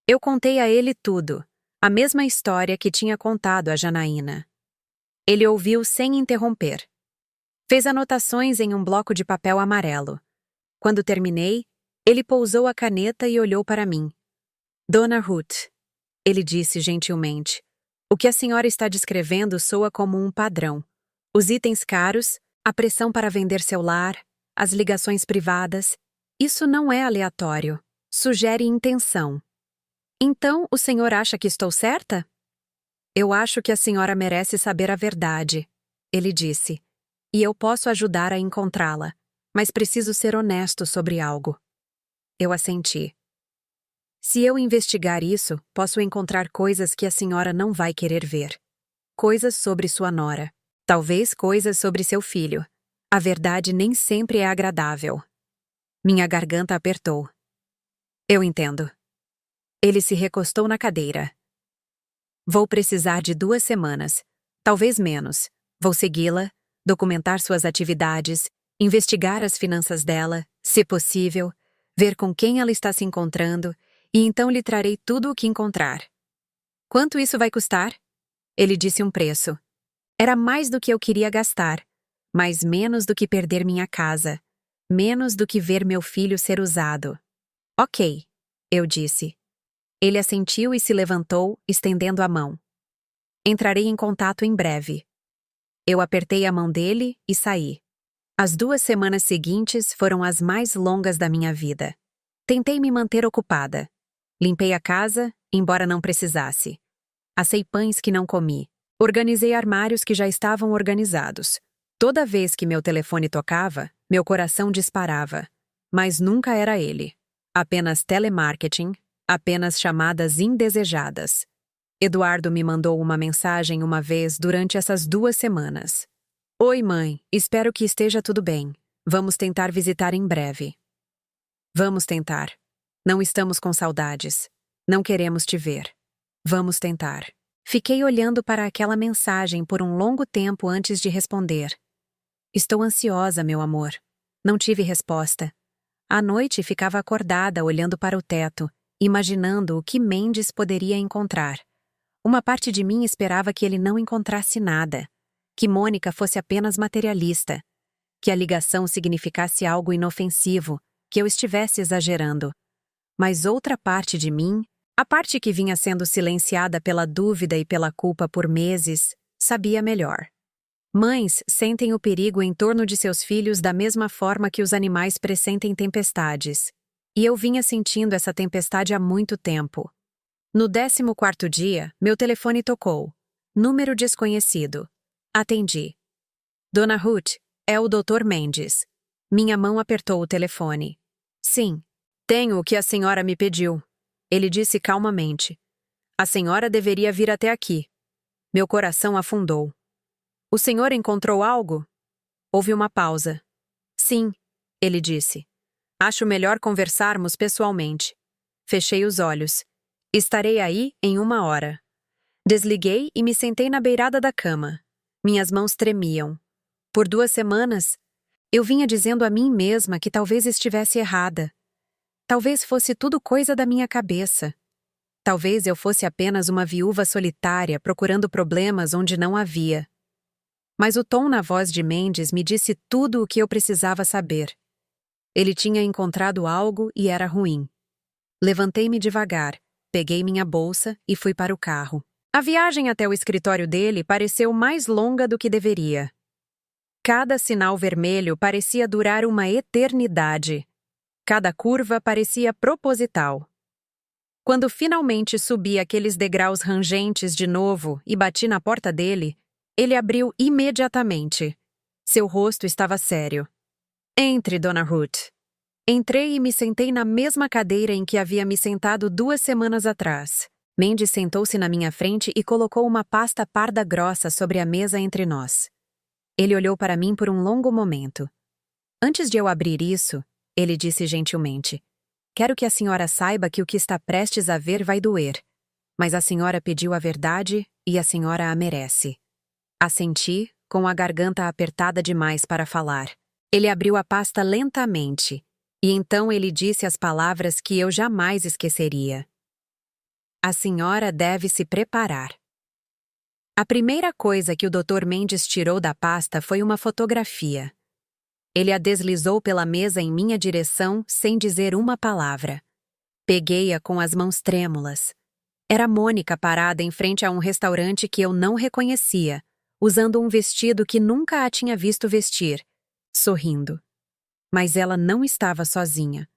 Eu contei a ele tudo, a mesma história que tinha contado a Janaína. Ele ouviu sem interromper. Fez anotações em um bloco de papel amarelo. Quando terminei, ele pousou a caneta e olhou para mim. Dona Ruth, ele disse gentilmente, o que a senhora está descrevendo soa como um padrão. Os itens caros, a pressão para vender seu lar, as ligações privadas, isso não é aleatório, sugere intenção. Então, o senhor acha que estou certa? Eu acho que a senhora merece saber a verdade, ele disse, e eu posso ajudar a encontrá-la, mas preciso ser honesto sobre algo. Eu assenti. Se eu investigar isso, posso encontrar coisas que a senhora não vai querer ver. Coisas sobre sua nora. Talvez coisas sobre seu filho. A verdade nem sempre é agradável. Minha garganta apertou. Eu entendo. Ele se recostou na cadeira. Vou precisar de 2 semanas. Talvez menos. Vou segui-la, documentar suas atividades, investigar as finanças dela, se possível, ver com quem ela está se encontrando, e então lhe trarei tudo o que encontrar. Quanto isso vai custar? Ele disse um preço. Era mais do que eu queria gastar, mas menos do que perder minha casa, menos do que ver meu filho ser usado. Ok, eu disse. Ele assentiu e se levantou, estendendo a mão. Entrarei em contato em breve. Eu apertei a mão dele e saí. As 2 semanas seguintes foram as mais longas da minha vida. Tentei me manter ocupada. Limpei a casa, embora não precisasse. Assei pães que não comi. Organizei armários que já estavam organizados. Toda vez que meu telefone tocava, meu coração disparava. Mas nunca era ele. Apenas telemarketing, apenas chamadas indesejadas. Eduardo me mandou uma mensagem uma vez durante essas 2 semanas. Oi, mãe, espero que esteja tudo bem. Vamos tentar visitar em breve. Vamos tentar. Não estamos com saudades. Não queremos te ver. Vamos tentar. Fiquei olhando para aquela mensagem por um longo tempo antes de responder. Estou ansiosa, meu amor. Não tive resposta. À noite ficava acordada olhando para o teto, imaginando o que Mendes poderia encontrar. Uma parte de mim esperava que ele não encontrasse nada, que Mônica fosse apenas materialista, que a ligação significasse algo inofensivo, que eu estivesse exagerando. Mas outra parte de mim, a parte que vinha sendo silenciada pela dúvida e pela culpa por meses, sabia melhor. Mães sentem o perigo em torno de seus filhos da mesma forma que os animais pressentem tempestades. E eu vinha sentindo essa tempestade há muito tempo. No 14º dia, meu telefone tocou. Número desconhecido. Atendi. Dona Ruth, é o Dr. Mendes. Minha mão apertou o telefone. Sim, tenho o que a senhora me pediu. Ele disse calmamente. A senhora deveria vir até aqui. Meu coração afundou. O senhor encontrou algo? Houve uma pausa. Sim, ele disse. Acho melhor conversarmos pessoalmente. Fechei os olhos. Estarei aí em 1 hora. Desliguei e me sentei na beirada da cama. Minhas mãos tremiam. Por 2 semanas, eu vinha dizendo a mim mesma que talvez estivesse errada. Talvez fosse tudo coisa da minha cabeça. Talvez eu fosse apenas uma viúva solitária procurando problemas onde não havia. Mas o tom na voz de Mendes me disse tudo o que eu precisava saber. Ele tinha encontrado algo e era ruim. Levantei-me devagar, peguei minha bolsa e fui para o carro. A viagem até o escritório dele pareceu mais longa do que deveria. Cada sinal vermelho parecia durar uma eternidade. Cada curva parecia proposital. Quando finalmente subi aqueles degraus rangentes de novo e bati na porta dele, ele abriu imediatamente. Seu rosto estava sério. Entre, Dona Ruth. Entrei e me sentei na mesma cadeira em que havia me sentado 2 semanas atrás. Mendes sentou-se na minha frente e colocou uma pasta parda grossa sobre a mesa entre nós. Ele olhou para mim por um longo momento. Antes de eu abrir isso, ele disse gentilmente: Quero que a senhora saiba que o que está prestes a ver vai doer. Mas a senhora pediu a verdade e a senhora a merece. Assenti, com a garganta apertada demais para falar. Ele abriu a pasta lentamente, e então ele disse as palavras que eu jamais esqueceria. A senhora deve se preparar. A primeira coisa que o Dr. Mendes tirou da pasta foi uma fotografia. Ele a deslizou pela mesa em minha direção sem dizer uma palavra. Peguei-a com as mãos trêmulas. Era Mônica parada em frente a um restaurante que eu não reconhecia, usando um vestido que nunca a tinha visto vestir, sorrindo. Mas ela não estava sozinha.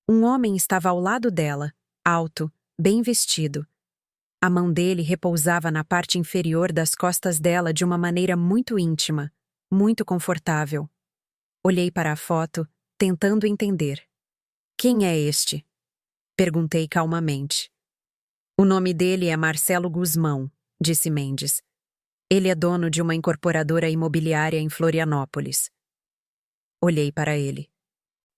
Um homem estava ao lado dela, alto, bem vestido. A mão dele repousava na parte inferior das costas dela de uma maneira muito íntima, muito confortável. Olhei para a foto, tentando entender. Quem é este? Perguntei calmamente. O nome dele é Marcelo Guzmão, disse Mendes. Ele é dono de uma incorporadora imobiliária em Florianópolis. Olhei para ele.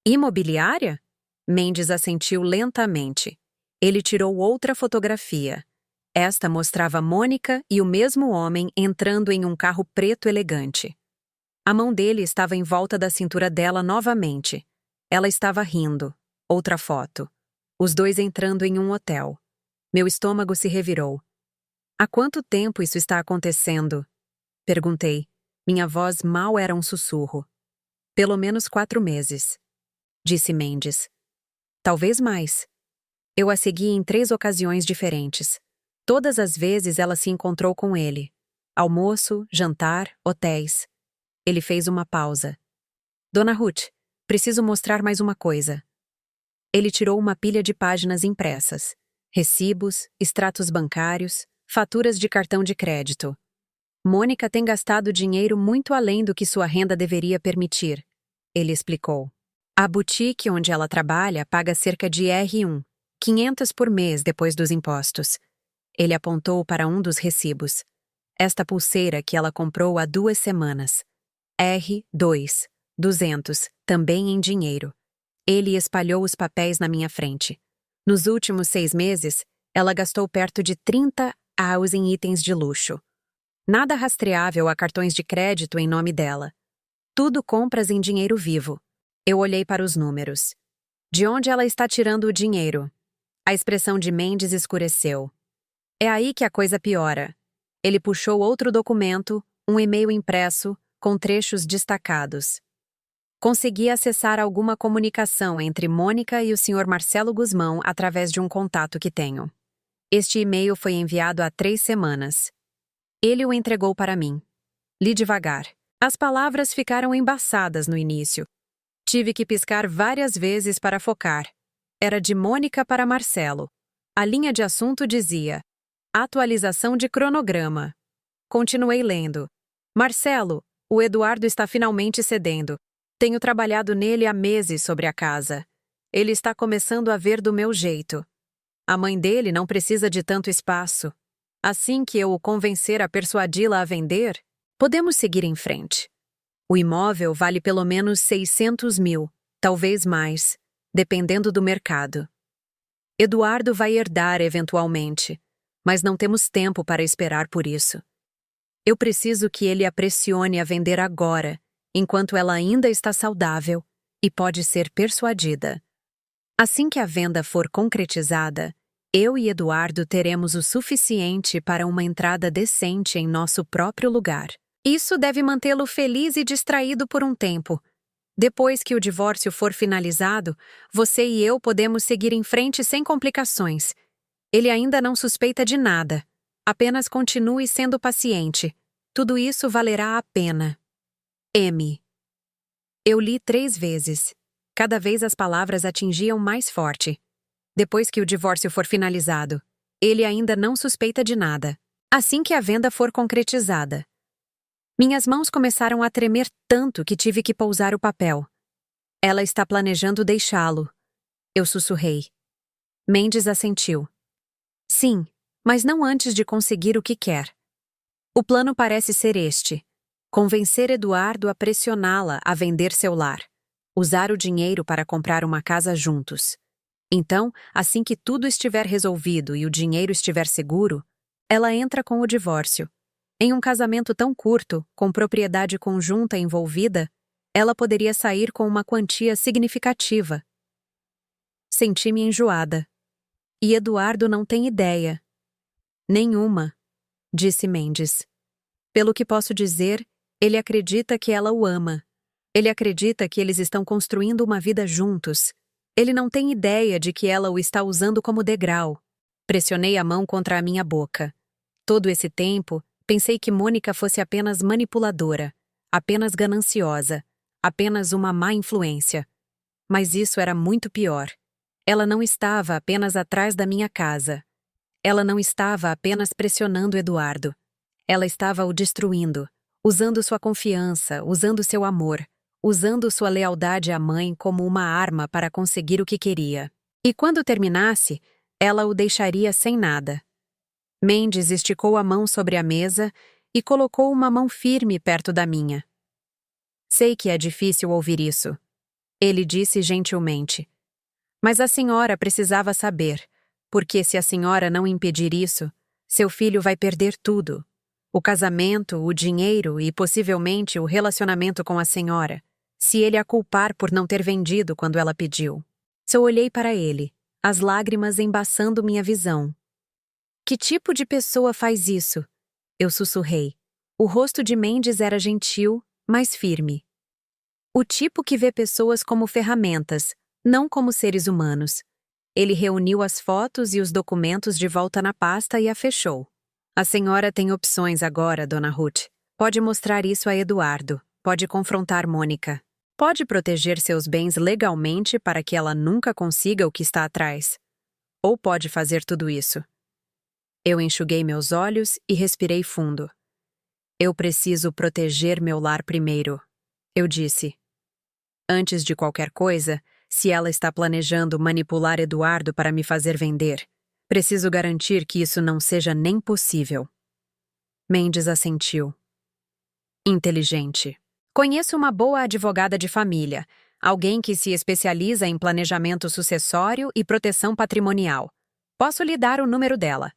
Imobiliária? Mendes assentiu lentamente. Ele tirou outra fotografia. Esta mostrava Mônica e o mesmo homem entrando em um carro preto elegante. A mão dele estava em volta da cintura dela novamente. Ela estava rindo. Outra foto. Os dois entrando em um hotel. Meu estômago se revirou. Há quanto tempo isso está acontecendo? Perguntei. Minha voz mal era um sussurro. Pelo menos 4 meses. Disse Mendes. Talvez mais. Eu a segui em 3 ocasiões diferentes. Todas as vezes ela se encontrou com ele. Almoço, jantar, hotéis. Ele fez uma pausa. Dona Ruth, preciso mostrar mais uma coisa. Ele tirou uma pilha de páginas impressas. Recibos, extratos bancários, faturas de cartão de crédito. Mônica tem gastado dinheiro muito além do que sua renda deveria permitir, ele explicou. A boutique onde ela trabalha paga cerca de R$ 500 por mês depois dos impostos. Ele apontou para um dos recibos. Esta pulseira que ela comprou há 2 semanas. R$ 200, também em dinheiro. Ele espalhou os papéis na minha frente. Nos últimos 6 meses, ela gastou perto de R$ 30 house em itens de luxo. Nada rastreável a cartões de crédito em nome dela. Tudo compras em dinheiro vivo. Eu olhei para os números. De onde ela está tirando o dinheiro? A expressão de Mendes escureceu. É aí que a coisa piora. Ele puxou outro documento, um e-mail impresso, com trechos destacados. Consegui acessar alguma comunicação entre Mônica e o Sr. Marcelo Guzmão através de um contato que tenho. Este e-mail foi enviado há 3 semanas. Ele o entregou para mim. Li devagar. As palavras ficaram embaçadas no início. Tive que piscar várias vezes para focar. Era de Mônica para Marcelo. A linha de assunto dizia: atualização de cronograma. Continuei lendo. Marcelo, o Eduardo está finalmente cedendo. Tenho trabalhado nele há meses sobre a casa. Ele está começando a ver do meu jeito. A mãe dele não precisa de tanto espaço. Assim que eu o convencer a persuadi-la a vender, podemos seguir em frente. O imóvel vale pelo menos 600 mil, talvez mais, dependendo do mercado. Eduardo vai herdar eventualmente, mas não temos tempo para esperar por isso. Eu preciso que ele a pressione a vender agora, enquanto ela ainda está saudável e pode ser persuadida. Assim que a venda for concretizada, eu e Eduardo teremos o suficiente para uma entrada decente em nosso próprio lugar. Isso deve mantê-lo feliz e distraído por um tempo. Depois que o divórcio for finalizado, você e eu podemos seguir em frente sem complicações. Ele ainda não suspeita de nada. Apenas continue sendo paciente. Tudo isso valerá a pena. M. Eu li 3 vezes. Cada vez as palavras atingiam mais forte. Depois que o divórcio for finalizado, ele ainda não suspeita de nada. Assim que a venda for concretizada. Minhas mãos começaram a tremer tanto que tive que pousar o papel. Ela está planejando deixá-lo. Eu sussurrei. Mendes assentiu. Sim, mas não antes de conseguir o que quer. O plano parece ser este: convencer Eduardo a pressioná-la a vender seu lar, usar o dinheiro para comprar uma casa juntos. Então, assim que tudo estiver resolvido e o dinheiro estiver seguro, ela entra com o divórcio. Em um casamento tão curto, com propriedade conjunta envolvida, ela poderia sair com uma quantia significativa. Senti-me enjoada. E Eduardo não tem ideia. Nenhuma, disse Mendes. Pelo que posso dizer, ele acredita que ela o ama. Ele acredita que eles estão construindo uma vida juntos. Ele não tem ideia de que ela o está usando como degrau. Pressionei a mão contra a minha boca. Todo esse tempo, pensei que Mônica fosse apenas manipuladora, apenas gananciosa, apenas uma má influência. Mas isso era muito pior. Ela não estava apenas atrás da minha casa. Ela não estava apenas pressionando Eduardo. Ela estava o destruindo, usando sua confiança, usando seu amor, usando sua lealdade à mãe como uma arma para conseguir o que queria. E quando terminasse, ela o deixaria sem nada. Mendes esticou a mão sobre a mesa e colocou uma mão firme perto da minha. Sei que é difícil ouvir isso. Ele disse gentilmente. Mas a senhora precisava saber, porque se a senhora não impedir isso, seu filho vai perder tudo. O casamento, o dinheiro e possivelmente o relacionamento com a senhora, se ele a culpar por não ter vendido quando ela pediu. Só olhei para ele, as lágrimas embaçando minha visão. Que tipo de pessoa faz isso? Eu sussurrei. O rosto de Mendes era gentil, mas firme. O tipo que vê pessoas como ferramentas, não como seres humanos. Ele reuniu as fotos e os documentos de volta na pasta e a fechou. A senhora tem opções agora, Dona Ruth. Pode mostrar isso a Eduardo. Pode confrontar Mônica. Pode proteger seus bens legalmente para que ela nunca consiga o que está atrás. Ou pode fazer tudo isso. Eu enxuguei meus olhos e respirei fundo. Eu preciso proteger meu lar primeiro, eu disse. Antes de qualquer coisa, se ela está planejando manipular Eduardo para me fazer vender, preciso garantir que isso não seja nem possível. Mendes assentiu. Inteligente. Conheço uma boa advogada de família, alguém que se especializa em planejamento sucessório e proteção patrimonial. Posso lhe dar o número dela.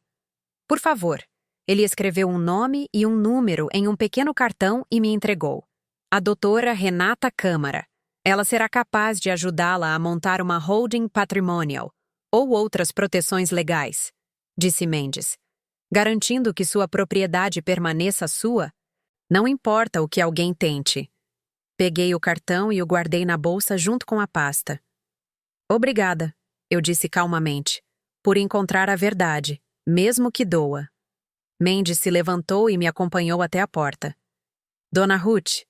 Por favor, Ele escreveu um nome e um número em um pequeno cartão e me entregou. A doutora Renata Câmara. Ela será capaz de ajudá-la a montar uma holding patrimonial ou outras proteções legais, disse Mendes, garantindo que sua propriedade permaneça sua. Não importa o que alguém tente. Peguei o cartão e o guardei na bolsa junto com a pasta. Obrigada, eu disse calmamente, por encontrar a verdade, mesmo que doa. Mendes se levantou e me acompanhou até a porta. Dona Ruth,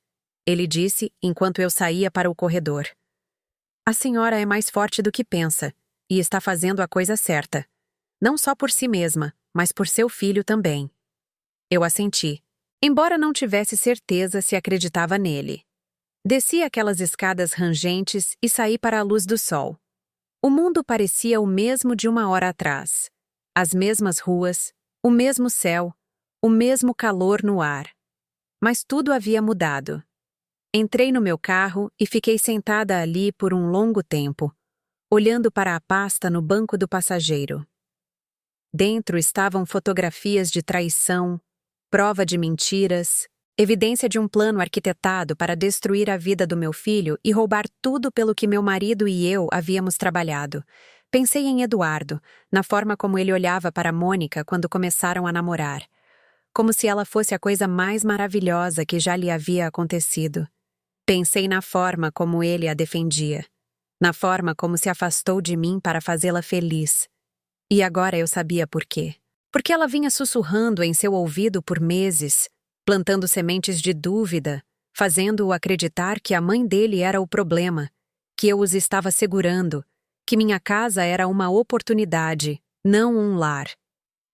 ele disse enquanto eu saía para o corredor. A senhora é mais forte do que pensa e está fazendo a coisa certa. Não só por si mesma, mas por seu filho também. Eu assenti, embora não tivesse certeza se acreditava nele. Desci aquelas escadas rangentes e saí para a luz do sol. O mundo parecia o mesmo de uma hora atrás. As mesmas ruas, o mesmo céu, o mesmo calor no ar. Mas tudo havia mudado. Entrei no meu carro e fiquei sentada ali por um longo tempo, olhando para a pasta no banco do passageiro. Dentro estavam fotografias de traição, prova de mentiras, evidência de um plano arquitetado para destruir a vida do meu filho e roubar tudo pelo que meu marido e eu havíamos trabalhado. Pensei em Eduardo, na forma como ele olhava para Mônica quando começaram a namorar. Como se ela fosse a coisa mais maravilhosa que já lhe havia acontecido. Pensei na forma como ele a defendia. Na forma como se afastou de mim para fazê-la feliz. E agora eu sabia por quê. Porque ela vinha sussurrando em seu ouvido por meses, plantando sementes de dúvida, fazendo-o acreditar que a mãe dele era o problema, que eu os estava segurando, que minha casa era uma oportunidade, não um lar.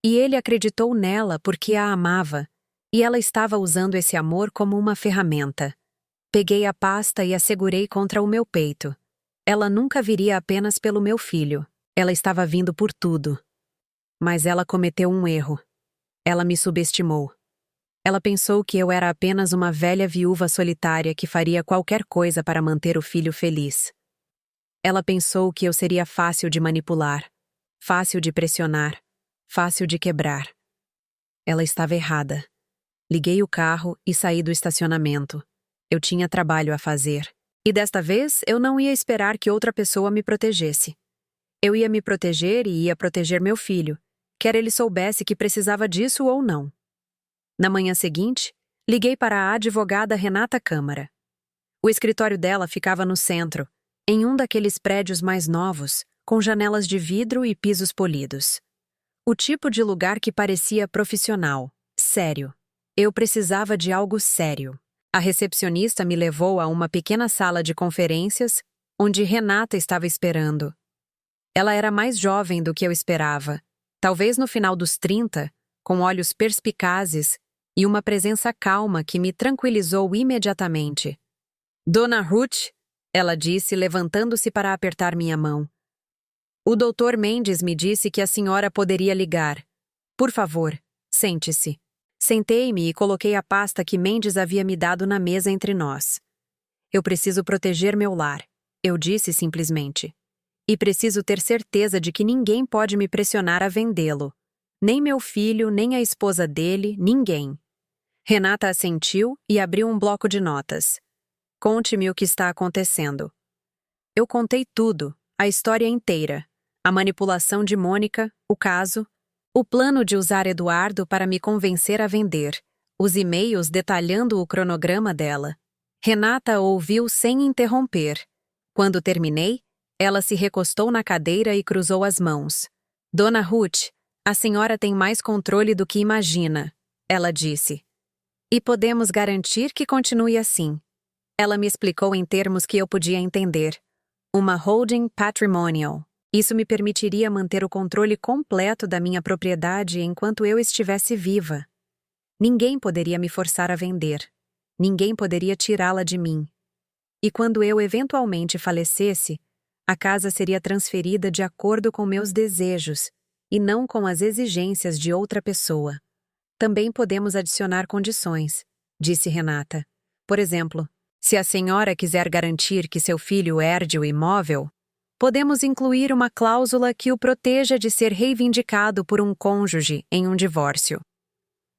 E ele acreditou nela porque a amava, e ela estava usando esse amor como uma ferramenta. Peguei a pasta e a segurei contra o meu peito. Ela nunca viria apenas pelo meu filho. Ela estava vindo por tudo. Mas ela cometeu um erro. Ela me subestimou. Ela pensou que eu era apenas uma velha viúva solitária que faria qualquer coisa para manter o filho feliz. Ela pensou que eu seria fácil de manipular, fácil de pressionar, fácil de quebrar. Ela estava errada. Liguei o carro e saí do estacionamento. Eu tinha trabalho a fazer. E desta vez eu não ia esperar que outra pessoa me protegesse. Eu ia me proteger e ia proteger meu filho, quer ele soubesse que precisava disso ou não. Na manhã seguinte, liguei para a advogada Renata Câmara. O escritório dela ficava no centro, em um daqueles prédios mais novos, com janelas de vidro e pisos polidos. O tipo de lugar que parecia profissional, sério. Eu precisava de algo sério. A recepcionista me levou a uma pequena sala de conferências, onde Renata estava esperando. Ela era mais jovem do que eu esperava, talvez no final dos 30, com olhos perspicazes e uma presença calma que me tranquilizou imediatamente. Dona Ruth, ela disse, levantando-se para apertar minha mão. O Dr. Mendes me disse que a senhora poderia ligar. Por favor, sente-se. Sentei-me e coloquei a pasta que Mendes havia me dado na mesa entre nós. Eu preciso proteger meu lar, eu disse simplesmente. E preciso ter certeza de que ninguém pode me pressionar a vendê-lo. Nem meu filho, nem a esposa dele, ninguém. Renata assentiu e abriu um bloco de notas. Conte-me o que está acontecendo. Eu contei tudo, a história inteira. A manipulação de Mônica, o caso, o plano de usar Eduardo para me convencer a vender, os e-mails detalhando o cronograma dela. Renata ouviu sem interromper. Quando terminei, ela se recostou na cadeira e cruzou as mãos. Dona Ruth, a senhora tem mais controle do que imagina, ela disse. E podemos garantir que continue assim. Ela me explicou em termos que eu podia entender. Uma holding patrimonial. Isso me permitiria manter o controle completo da minha propriedade enquanto eu estivesse viva. Ninguém poderia me forçar a vender. Ninguém poderia tirá-la de mim. E quando eu eventualmente falecesse, a casa seria transferida de acordo com meus desejos e não com as exigências de outra pessoa. Também podemos adicionar condições, disse Renata. Por exemplo, se a senhora quiser garantir que seu filho herde o imóvel, podemos incluir uma cláusula que o proteja de ser reivindicado por um cônjuge em um divórcio.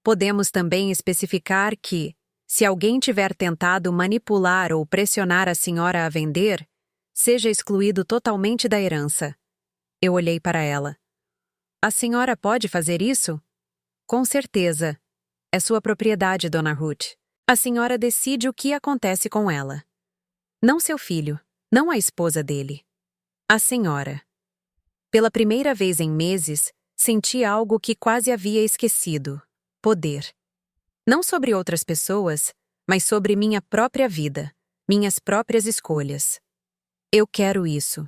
Podemos também especificar que, se alguém tiver tentado manipular ou pressionar a senhora a vender, seja excluído totalmente da herança. Eu olhei para ela. A senhora pode fazer isso? Com certeza. É sua propriedade, Dona Ruth. A senhora decide o que acontece com ela. Não seu filho, não a esposa dele. A senhora. Pela primeira vez em meses, senti algo que quase havia esquecido: poder. Não sobre outras pessoas, mas sobre minha própria vida, minhas próprias escolhas. Eu quero isso.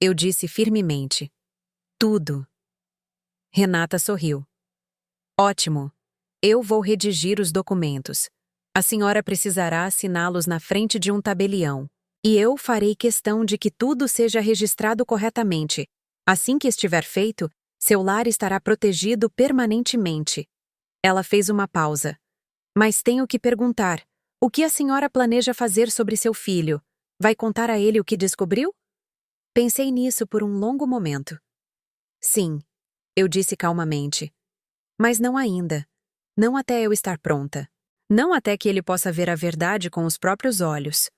Eu disse firmemente. Tudo. Renata sorriu. Ótimo. Eu vou redigir os documentos. A senhora precisará assiná-los na frente de um tabelião. E eu farei questão de que tudo seja registrado corretamente. Assim que estiver feito, seu lar estará protegido permanentemente. Ela fez uma pausa. Mas tenho que perguntar: o que a senhora planeja fazer sobre seu filho? Vai contar a ele o que descobriu? Pensei nisso por um longo momento. Sim, eu disse calmamente. Mas não ainda. Não até eu estar pronta. Não até que ele possa ver a verdade com os próprios olhos.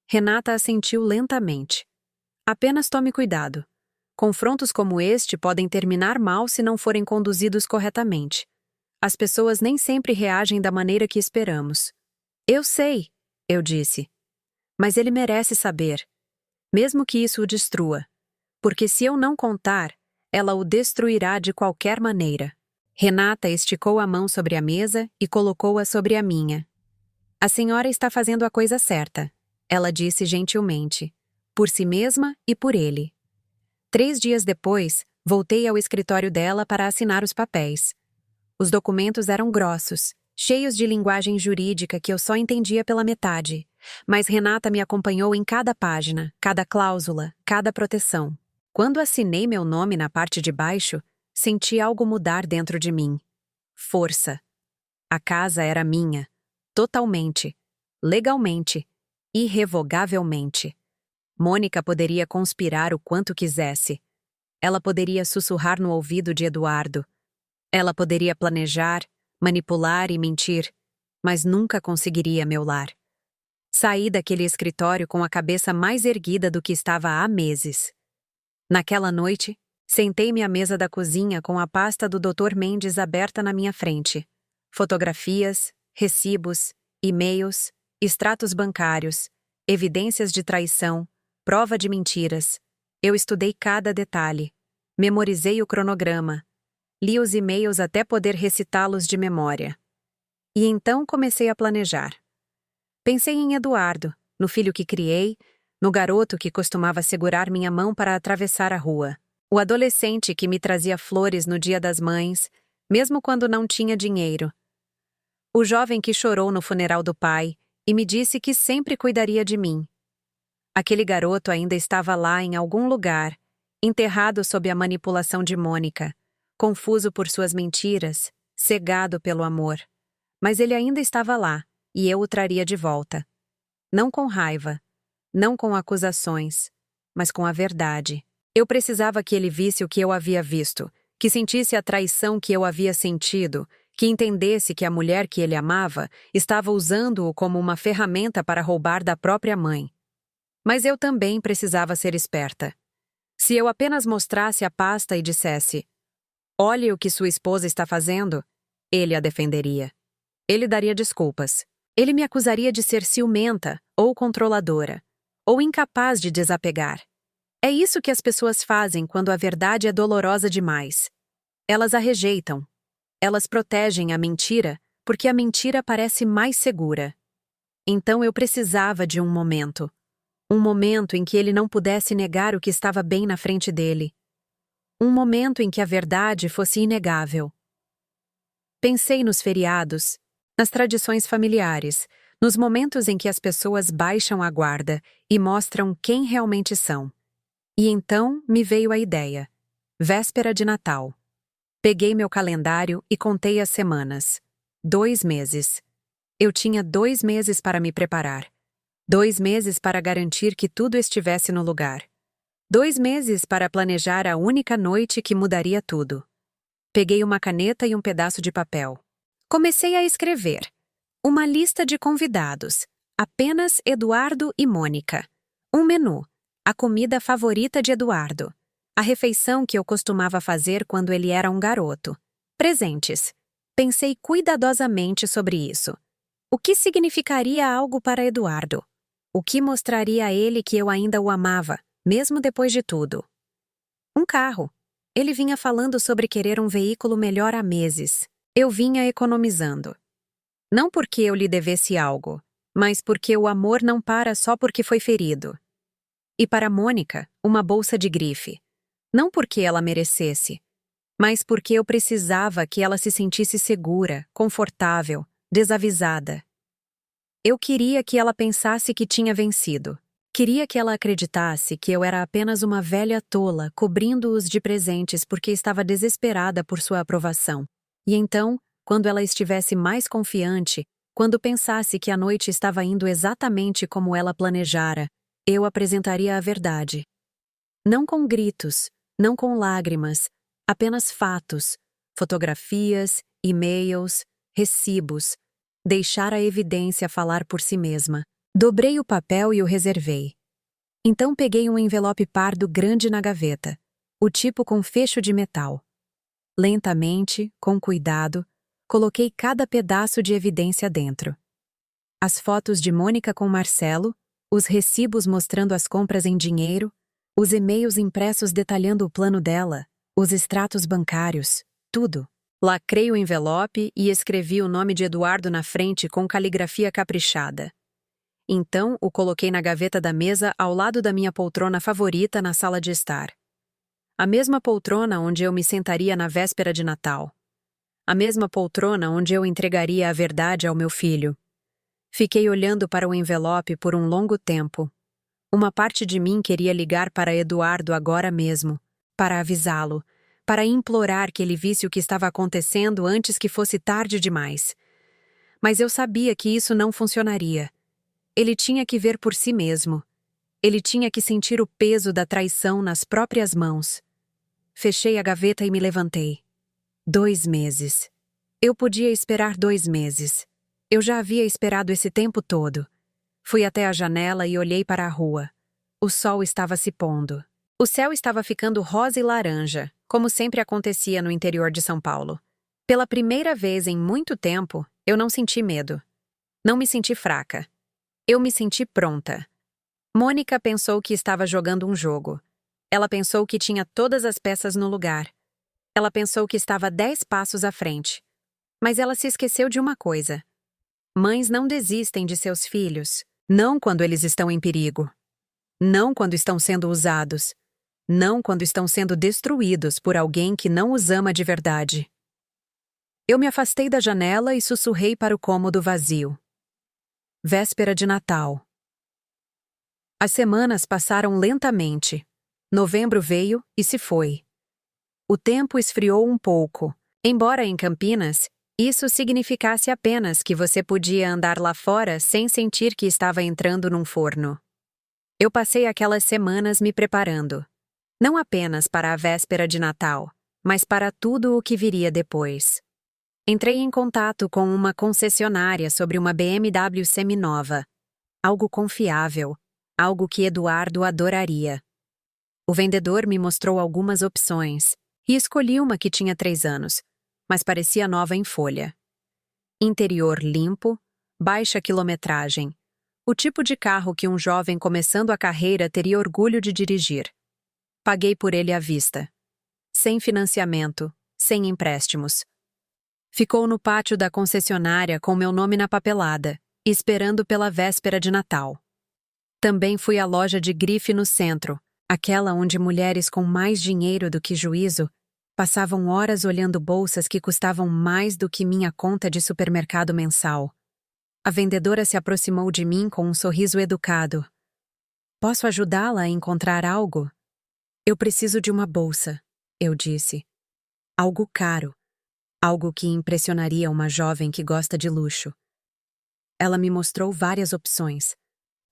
Renata assentiu lentamente. Apenas tome cuidado. Confrontos como este podem terminar mal se não forem conduzidos corretamente. As pessoas nem sempre reagem da maneira que esperamos. Eu sei, eu disse. Mas ele merece saber. Mesmo que isso o destrua. Porque se eu não contar, ela o destruirá de qualquer maneira. Renata esticou a mão sobre a mesa e colocou-a sobre a minha. A senhora está fazendo a coisa certa, ela disse gentilmente. Por si mesma e por ele. 3 dias depois, voltei ao escritório dela para assinar os papéis. Os documentos eram grossos, cheios de linguagem jurídica que eu só entendia pela metade, mas Renata me acompanhou em cada página, cada cláusula, cada proteção. Quando assinei meu nome na parte de baixo, senti algo mudar dentro de mim. Força. A casa era minha, totalmente, legalmente, irrevogavelmente. Mônica poderia conspirar o quanto quisesse. Ela poderia sussurrar no ouvido de Eduardo. Ela poderia planejar, manipular e mentir, mas nunca conseguiria meu lar. Saí daquele escritório com a cabeça mais erguida do que estava há meses. Naquela noite, sentei-me à mesa da cozinha com a pasta do Dr. Mendes aberta na minha frente. Fotografias, recibos, e-mails, extratos bancários, evidências de traição, prova de mentiras. Eu estudei cada detalhe. Memorizei o cronograma. Li os e-mails até poder recitá-los de memória. E então comecei a planejar. Pensei em Eduardo, no filho que criei, no garoto que costumava segurar minha mão para atravessar a rua, o adolescente que me trazia flores no Dia das Mães, mesmo quando não tinha dinheiro, o jovem que chorou no funeral do pai e me disse que sempre cuidaria de mim. Aquele garoto ainda estava lá em algum lugar, enterrado sob a manipulação de Mônica, confuso por suas mentiras, cegado pelo amor. Mas ele ainda estava lá, e eu o traria de volta. Não com raiva, não com acusações, mas com a verdade. Eu precisava que ele visse o que eu havia visto, que sentisse a traição que eu havia sentido, que entendesse que a mulher que ele amava estava usando-o como uma ferramenta para roubar da própria mãe. Mas eu também precisava ser esperta. Se eu apenas mostrasse a pasta e dissesse: "Olhe o que sua esposa está fazendo", ele a defenderia. Ele daria desculpas. Ele me acusaria de ser ciumenta, ou controladora, ou incapaz de desapegar. É isso que as pessoas fazem quando a verdade é dolorosa demais. Elas a rejeitam. Elas protegem a mentira porque a mentira parece mais segura. Então eu precisava de um momento. Um momento em que ele não pudesse negar o que estava bem na frente dele. Um momento em que a verdade fosse inegável. Pensei nos feriados, nas tradições familiares, nos momentos em que as pessoas baixam a guarda e mostram quem realmente são. E então me veio a ideia. Véspera de Natal. Peguei meu calendário e contei as semanas. 2 meses. Eu tinha 2 meses para me preparar. 2 meses para garantir que tudo estivesse no lugar. 2 meses para planejar a única noite que mudaria tudo. Peguei uma caneta e um pedaço de papel. Comecei a escrever. Uma lista de convidados. Apenas Eduardo e Mônica. Um menu. A comida favorita de Eduardo. A refeição que eu costumava fazer quando ele era um garoto. Presentes. Pensei cuidadosamente sobre isso. O que significaria algo para Eduardo? O que mostraria a ele que eu ainda o amava, mesmo depois de tudo? Um carro. Ele vinha falando sobre querer um veículo melhor há meses. Eu vinha economizando. Não porque eu lhe devesse algo, mas porque o amor não para só porque foi ferido. E para Mônica, uma bolsa de grife. Não porque ela merecesse, mas porque eu precisava que ela se sentisse segura, confortável, desavisada. Eu queria que ela pensasse que tinha vencido. Queria que ela acreditasse que eu era apenas uma velha tola cobrindo-os de presentes porque estava desesperada por sua aprovação. E então, quando ela estivesse mais confiante, quando pensasse que a noite estava indo exatamente como ela planejara, eu apresentaria a verdade. Não com gritos, não com lágrimas, apenas fatos, fotografias, e-mails, recibos. Deixar a evidência falar por si mesma. Dobrei o papel e o reservei. Então peguei um envelope pardo grande na gaveta, o tipo com fecho de metal. Lentamente, com cuidado, coloquei cada pedaço de evidência dentro. As fotos de Mônica com Marcelo, os recibos mostrando as compras em dinheiro, os e-mails impressos detalhando o plano dela, os extratos bancários, tudo. Lacrei o envelope e escrevi o nome de Eduardo na frente com caligrafia caprichada. Então, o coloquei na gaveta da mesa ao lado da minha poltrona favorita na sala de estar. A mesma poltrona onde eu me sentaria na véspera de Natal. A mesma poltrona onde eu entregaria a verdade ao meu filho. Fiquei olhando para o envelope por um longo tempo. Uma parte de mim queria ligar para Eduardo agora mesmo, para avisá-lo, para implorar que ele visse o que estava acontecendo antes que fosse tarde demais. Mas eu sabia que isso não funcionaria. Ele tinha que ver por si mesmo. Ele tinha que sentir o peso da traição nas próprias mãos. Fechei a gaveta e me levantei. 2 meses. Eu podia esperar 2 meses. Eu já havia esperado esse tempo todo. Fui até a janela e olhei para a rua. O sol estava se pondo. O céu estava ficando rosa e laranja, como sempre acontecia no interior de São Paulo. Pela primeira vez em muito tempo, eu não senti medo. Não me senti fraca. Eu me senti pronta. Mônica pensou que estava jogando um jogo. Ela pensou que tinha todas as peças no lugar. Ela pensou que estava 10 passos à frente. Mas ela se esqueceu de uma coisa. Mães não desistem de seus filhos, não quando eles estão em perigo. Não quando estão sendo usados. Não quando estão sendo destruídos por alguém que não os ama de verdade. Eu me afastei da janela e sussurrei para o cômodo vazio. Véspera de Natal. As semanas passaram lentamente. Novembro veio e se foi. O tempo esfriou um pouco, embora em Campinas, isso significasse apenas que você podia andar lá fora sem sentir que estava entrando num forno. Eu passei aquelas semanas me preparando. Não apenas para a véspera de Natal, mas para tudo o que viria depois. Entrei em contato com uma concessionária sobre uma BMW seminova. Algo confiável, algo que Eduardo adoraria. O vendedor me mostrou algumas opções, e escolhi uma que tinha 3 anos, mas parecia nova em folha. Interior limpo, baixa quilometragem. O tipo de carro que um jovem começando a carreira teria orgulho de dirigir. Paguei por ele à vista. Sem financiamento, sem empréstimos. Ficou no pátio da concessionária com meu nome na papelada, esperando pela véspera de Natal. Também fui à loja de grife no centro, aquela onde mulheres com mais dinheiro do que juízo passavam horas olhando bolsas que custavam mais do que minha conta de supermercado mensal. A vendedora se aproximou de mim com um sorriso educado. Posso ajudá-la a encontrar algo? Eu preciso de uma bolsa, eu disse. Algo caro. Algo que impressionaria uma jovem que gosta de luxo. Ela me mostrou várias opções.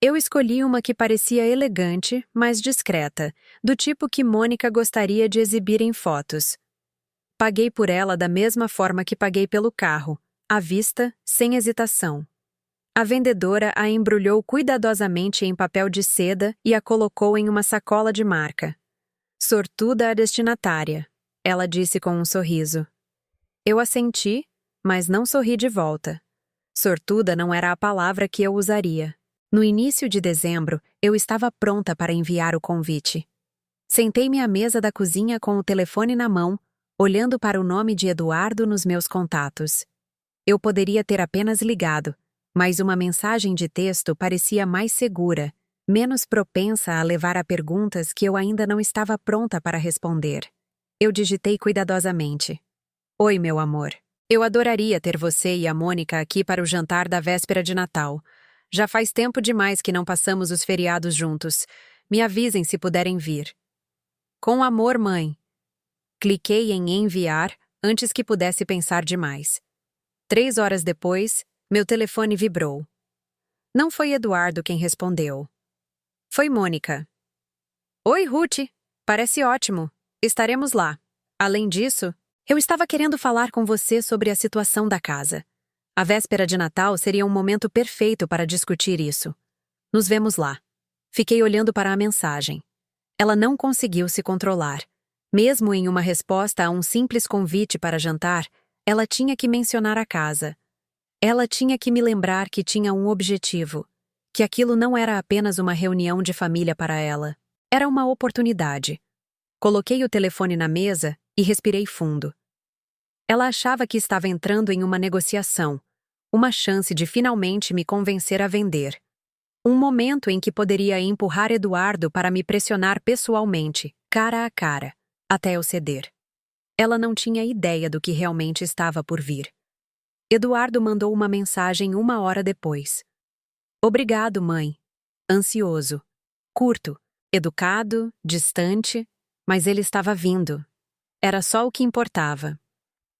Eu escolhi uma que parecia elegante, mas discreta, do tipo que Mônica gostaria de exibir em fotos. Paguei por ela da mesma forma que paguei pelo carro, à vista, sem hesitação. A vendedora a embrulhou cuidadosamente em papel de seda e a colocou em uma sacola de marca. Sortuda a destinatária, ela disse com um sorriso. Eu assenti, mas não sorri de volta. Sortuda não era a palavra que eu usaria. No início de dezembro, eu estava pronta para enviar o convite. Sentei-me à mesa da cozinha com o telefone na mão, olhando para o nome de Eduardo nos meus contatos. Eu poderia ter apenas ligado, mas uma mensagem de texto parecia mais segura, menos propensa a levar a perguntas que eu ainda não estava pronta para responder. Eu digitei cuidadosamente. Oi, meu amor. Eu adoraria ter você e a Mônica aqui para o jantar da véspera de Natal. Já faz tempo demais que não passamos os feriados juntos. Me avisem se puderem vir. Com amor, mãe. Cliquei em enviar antes que pudesse pensar demais. 3 horas depois, meu telefone vibrou. Não foi Eduardo quem respondeu. Foi Mônica. Oi, Ruth. Parece ótimo. Estaremos lá. Além disso, eu estava querendo falar com você sobre a situação da casa. A véspera de Natal seria um momento perfeito para discutir isso. Nos vemos lá. Fiquei olhando para a mensagem. Ela não conseguiu se controlar. Mesmo em uma resposta a um simples convite para jantar, ela tinha que mencionar a casa. Ela tinha que me lembrar que tinha um objetivo, que aquilo não era apenas uma reunião de família para ela. Era uma oportunidade. Coloquei o telefone na mesa e respirei fundo. Ela achava que estava entrando em uma negociação, uma chance de finalmente me convencer a vender. Um momento em que poderia empurrar Eduardo para me pressionar pessoalmente, cara a cara, até eu ceder. Ela não tinha ideia do que realmente estava por vir. Eduardo mandou uma mensagem 1 hora depois. Obrigado, mãe. Ansioso. Curto, educado, distante, mas ele estava vindo. Era só o que importava.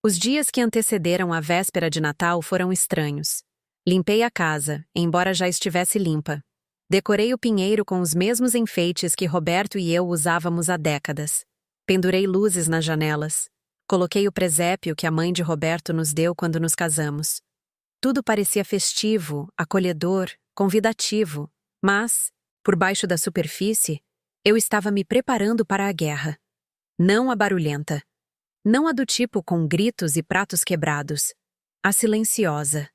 Os dias que antecederam a véspera de Natal foram estranhos. Limpei a casa, embora já estivesse limpa. Decorei o pinheiro com os mesmos enfeites que Roberto e eu usávamos há décadas. Pendurei luzes nas janelas. Coloquei o presépio que a mãe de Roberto nos deu quando nos casamos. Tudo parecia festivo, acolhedor, convidativo, mas, por baixo da superfície, eu estava me preparando para a guerra. Não a barulhenta. Não a do tipo com gritos e pratos quebrados. A silenciosa.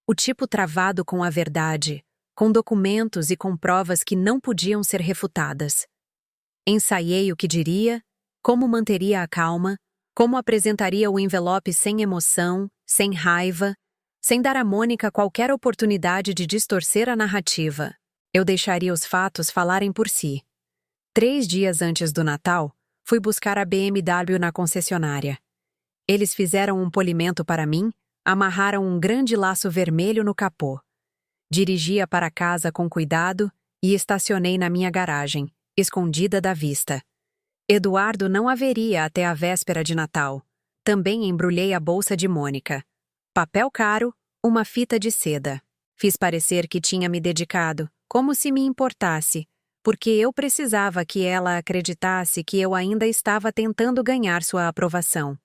O tipo travado com a verdade, com documentos e com provas que não podiam ser refutadas. Ensaiei o que diria, como manteria a calma, como apresentaria o envelope sem emoção, sem raiva, sem dar a Mônica qualquer oportunidade de distorcer a narrativa. Eu deixaria os fatos falarem por si. 3 dias antes do Natal, fui buscar a BMW na concessionária. Eles fizeram um polimento para mim, amarraram um grande laço vermelho no capô. Dirigia para casa com cuidado e estacionei na minha garagem, escondida da vista. Eduardo não haveria até a véspera de Natal. Também embrulhei a bolsa de Mônica. Papel caro, uma fita de seda. Fiz parecer que tinha me dedicado, como se me importasse, porque eu precisava que ela acreditasse que eu ainda estava tentando ganhar sua aprovação.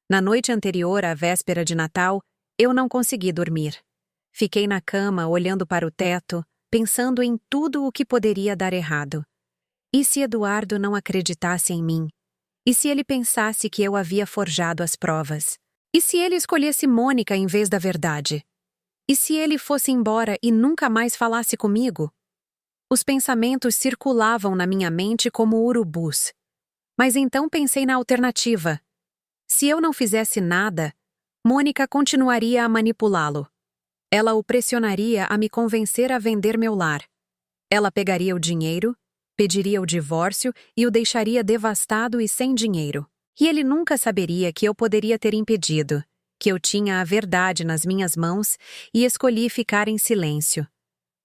Na noite anterior à véspera de Natal, eu não consegui dormir. Fiquei na cama olhando para o teto, pensando em tudo o que poderia dar errado. E se Eduardo não acreditasse em mim? E se ele pensasse que eu havia forjado as provas? E se ele escolhesse Mônica em vez da verdade? E se ele fosse embora e nunca mais falasse comigo? Os pensamentos circulavam na minha mente como urubus. Mas então pensei na alternativa. Se eu não fizesse nada, Mônica continuaria a manipulá-lo. Ela o pressionaria a me convencer a vender meu lar. Ela pegaria o dinheiro, pediria o divórcio e o deixaria devastado e sem dinheiro. E ele nunca saberia que eu poderia ter impedido, que eu tinha a verdade nas minhas mãos e escolhi ficar em silêncio.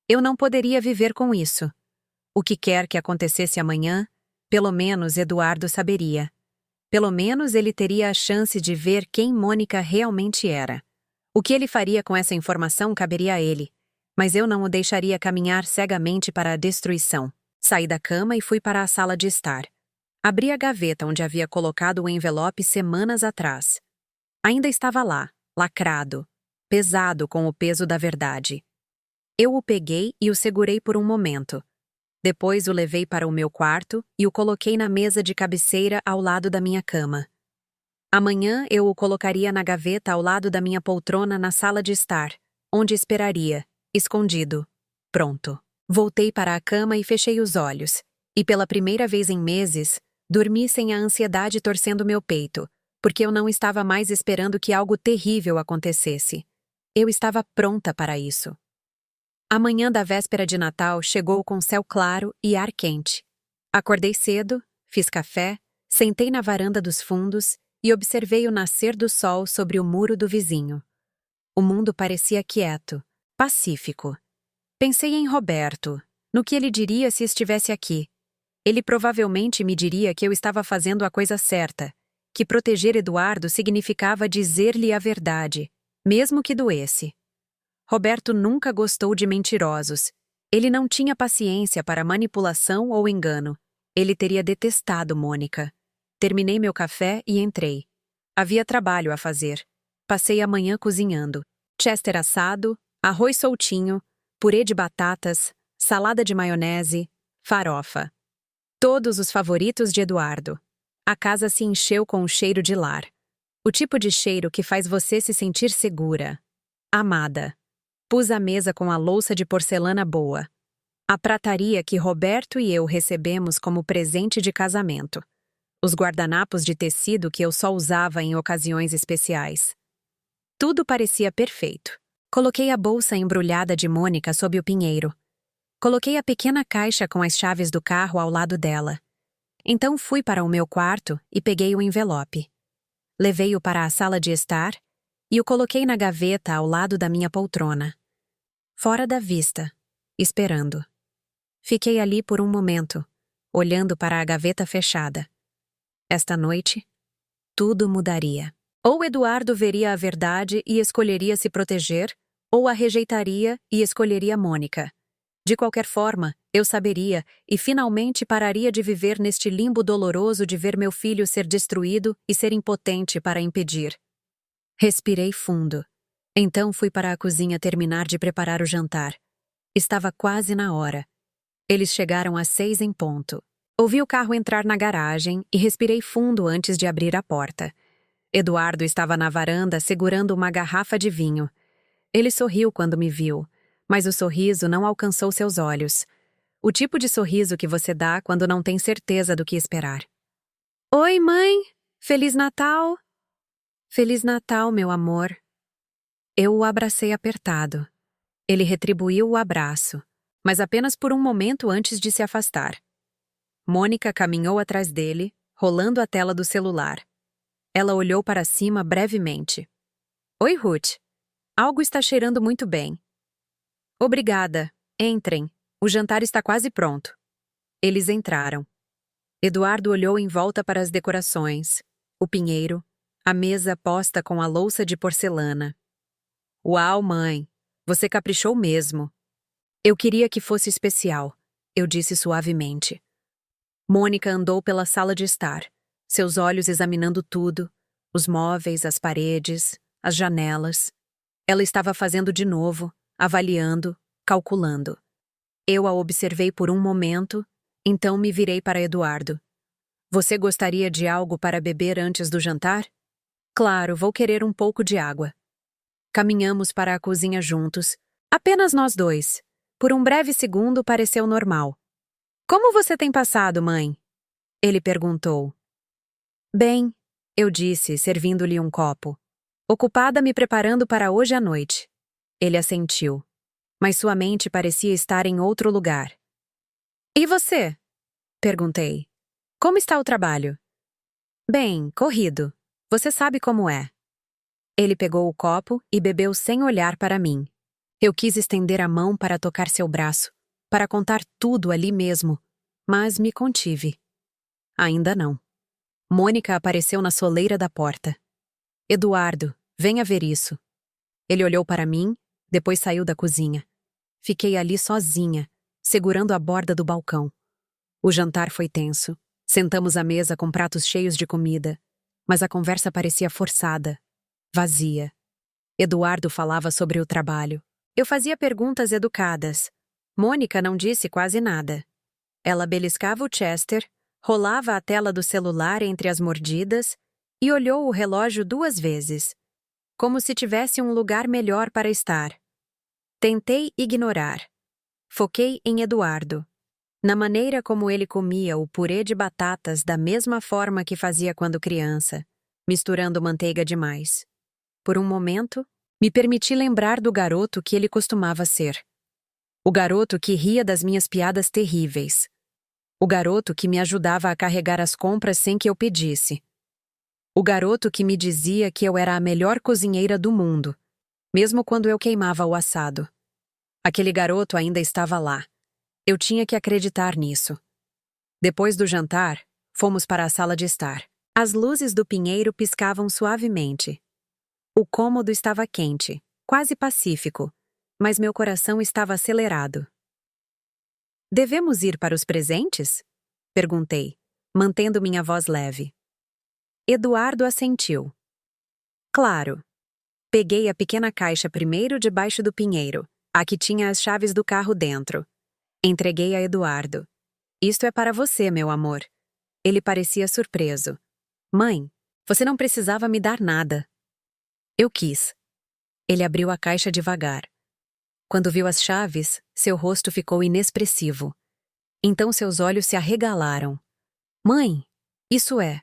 Eu não poderia viver com isso. O que quer que acontecesse amanhã, pelo menos Eduardo saberia. Pelo menos ele teria a chance de ver quem Mônica realmente era. O que ele faria com essa informação caberia a ele, mas eu não o deixaria caminhar cegamente para a destruição. Saí da cama e fui para a sala de estar. Abri a gaveta onde havia colocado o envelope semanas atrás. Ainda estava lá, lacrado, pesado com o peso da verdade. Eu o peguei e o segurei por um momento. Depois o levei para o meu quarto e o coloquei na mesa de cabeceira ao lado da minha cama. Amanhã eu o colocaria na gaveta ao lado da minha poltrona na sala de estar, onde esperaria, escondido. Pronto. Voltei para a cama e fechei os olhos. E pela primeira vez em meses, dormi sem a ansiedade torcendo meu peito, porque eu não estava mais esperando que algo terrível acontecesse. Eu estava pronta para isso. A manhã da véspera de Natal chegou com céu claro e ar quente. Acordei cedo, fiz café, sentei na varanda dos fundos e observei o nascer do sol sobre o muro do vizinho. O mundo parecia quieto, pacífico. Pensei em Roberto, no que ele diria se estivesse aqui. Ele provavelmente me diria que eu estava fazendo a coisa certa, que proteger Eduardo significava dizer-lhe a verdade, mesmo que doesse. Roberto nunca gostou de mentirosos. Ele não tinha paciência para manipulação ou engano. Ele teria detestado Mônica. Terminei meu café e entrei. Havia trabalho a fazer. Passei a manhã cozinhando. Chester assado, arroz soltinho, purê de batatas, salada de maionese, farofa. Todos os favoritos de Eduardo. A casa se encheu com o cheiro de lar. O tipo de cheiro que faz você se sentir segura. Amada. Pus a mesa com a louça de porcelana boa. A prataria que Roberto e eu recebemos como presente de casamento. Os guardanapos de tecido que eu só usava em ocasiões especiais. Tudo parecia perfeito. Coloquei a bolsa embrulhada de Mônica sob o pinheiro. Coloquei a pequena caixa com as chaves do carro ao lado dela. Então fui para o meu quarto e peguei o envelope. Levei-o para a sala de estar e o coloquei na gaveta ao lado da minha poltrona. Fora da vista, esperando. Fiquei ali por um momento, olhando para a gaveta fechada. Esta noite, tudo mudaria. Ou Eduardo veria a verdade e escolheria se proteger, ou a rejeitaria e escolheria Mônica. De qualquer forma, eu saberia e finalmente pararia de viver neste limbo doloroso de ver meu filho ser destruído e ser impotente para impedir. Respirei fundo. Então fui para a cozinha terminar de preparar o jantar. Estava quase na hora. Eles chegaram às 6 em ponto. Ouvi o carro entrar na garagem e respirei fundo antes de abrir a porta. Eduardo estava na varanda segurando uma garrafa de vinho. Ele sorriu quando me viu, mas o sorriso não alcançou seus olhos. O tipo de sorriso que você dá quando não tem certeza do que esperar. Oi, mãe! Feliz Natal! Feliz Natal, meu amor! Eu o abracei apertado. Ele retribuiu o abraço, mas apenas por um momento antes de se afastar. Mônica caminhou atrás dele, rolando a tela do celular. Ela olhou para cima brevemente. Oi, Ruth. Algo está cheirando muito bem. Obrigada. Entrem. O jantar está quase pronto. Eles entraram. Eduardo olhou em volta para as decorações, o pinheiro, a mesa posta com a louça de porcelana. Uau, mãe! Você caprichou mesmo. Eu queria que fosse especial, eu disse suavemente. Mônica andou pela sala de estar, seus olhos examinando tudo, os móveis, as paredes, as janelas. Ela estava fazendo de novo, avaliando, calculando. Eu a observei por um momento, então me virei para Eduardo. Você gostaria de algo para beber antes do jantar? Claro, vou querer um pouco de água. Caminhamos para a cozinha juntos, apenas nós dois. Por um breve segundo pareceu normal. Como você tem passado, mãe? Ele perguntou. Bem, eu disse, servindo-lhe um copo. Ocupada me preparando para hoje à noite. Ele assentiu, mas sua mente parecia estar em outro lugar. E você? Perguntei. Como está o trabalho? Bem, corrido. Você sabe como é. Ele pegou o copo e bebeu sem olhar para mim. Eu quis estender a mão para tocar seu braço, para contar tudo ali mesmo, mas me contive. Ainda não. Mônica apareceu na soleira da porta. Eduardo, venha ver isso. Ele olhou para mim, depois saiu da cozinha. Fiquei ali sozinha, segurando a borda do balcão. O jantar foi tenso. Sentamos à mesa com pratos cheios de comida, mas a conversa parecia forçada, vazia. Eduardo falava sobre o trabalho. Eu fazia perguntas educadas. Mônica não disse quase nada. Ela beliscava o Chester, rolava a tela do celular entre as mordidas e olhou o relógio 2 vezes, como se tivesse um lugar melhor para estar. Tentei ignorar. Foquei em Eduardo. Na maneira como ele comia o purê de batatas da mesma forma que fazia quando criança, misturando manteiga demais. Por um momento, me permiti lembrar do garoto que ele costumava ser. O garoto que ria das minhas piadas terríveis. O garoto que me ajudava a carregar as compras sem que eu pedisse. O garoto que me dizia que eu era a melhor cozinheira do mundo, mesmo quando eu queimava o assado. Aquele garoto ainda estava lá. Eu tinha que acreditar nisso. Depois do jantar, fomos para a sala de estar. As luzes do pinheiro piscavam suavemente. O cômodo estava quente, quase pacífico, mas meu coração estava acelerado. Devemos ir para os presentes? Perguntei, mantendo minha voz leve. Eduardo assentiu. Claro. Peguei a pequena caixa primeiro debaixo do pinheiro, a que tinha as chaves do carro dentro. Entreguei a Eduardo. Isto é para você, meu amor. Ele parecia surpreso. Mãe, você não precisava me dar nada. Eu quis. Ele abriu a caixa devagar. Quando viu as chaves, seu rosto ficou inexpressivo. Então seus olhos se arregalaram. Mãe, isso é.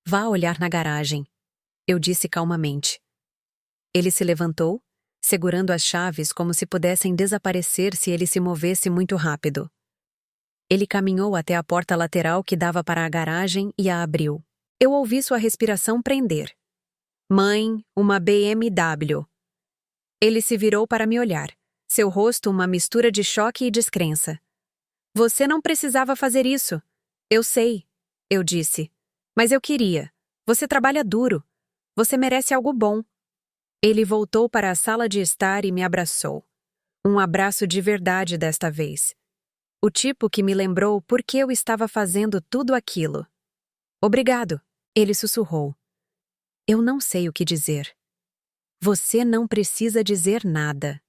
Vá olhar na garagem, eu disse calmamente. Ele se levantou, segurando as chaves como se pudessem desaparecer se ele se movesse muito rápido. Ele caminhou até a porta lateral que dava para a garagem e a abriu. Eu ouvi sua respiração prender. Mãe, uma BMW. Ele se virou para me olhar, seu rosto uma mistura de choque e descrença. Você não precisava fazer isso. Eu sei, eu disse. Mas eu queria. Você trabalha duro. Você merece algo bom. Ele voltou para a sala de estar e me abraçou. Um abraço de verdade desta vez. O tipo que me lembrou por que eu estava fazendo tudo aquilo. Obrigado, ele sussurrou. Eu não sei o que dizer. Você não precisa dizer nada.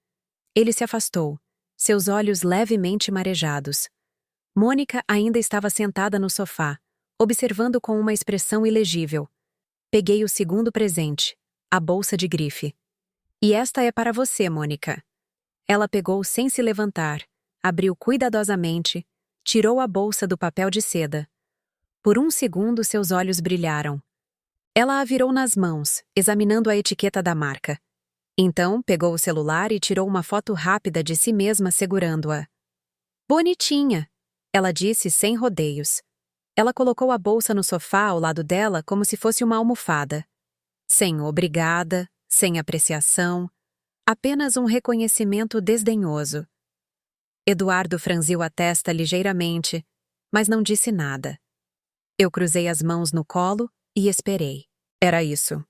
Ele se afastou, seus olhos levemente marejados. Mônica ainda estava sentada no sofá, observando com uma expressão ilegível. Peguei o segundo presente, a bolsa de grife. E esta é para você, Mônica. Ela pegou sem se levantar, abriu cuidadosamente, tirou a bolsa do papel de seda. Por um segundo seus olhos brilharam. Ela a virou nas mãos, examinando a etiqueta da marca. Então, pegou o celular e tirou uma foto rápida de si mesma segurando-a. Bonitinha, ela disse sem rodeios. Ela colocou a bolsa no sofá ao lado dela como se fosse uma almofada. Sem obrigada, sem apreciação, apenas um reconhecimento desdenhoso. Eduardo franziu a testa ligeiramente, mas não disse nada. Eu cruzei as mãos no colo e esperei. Era isso.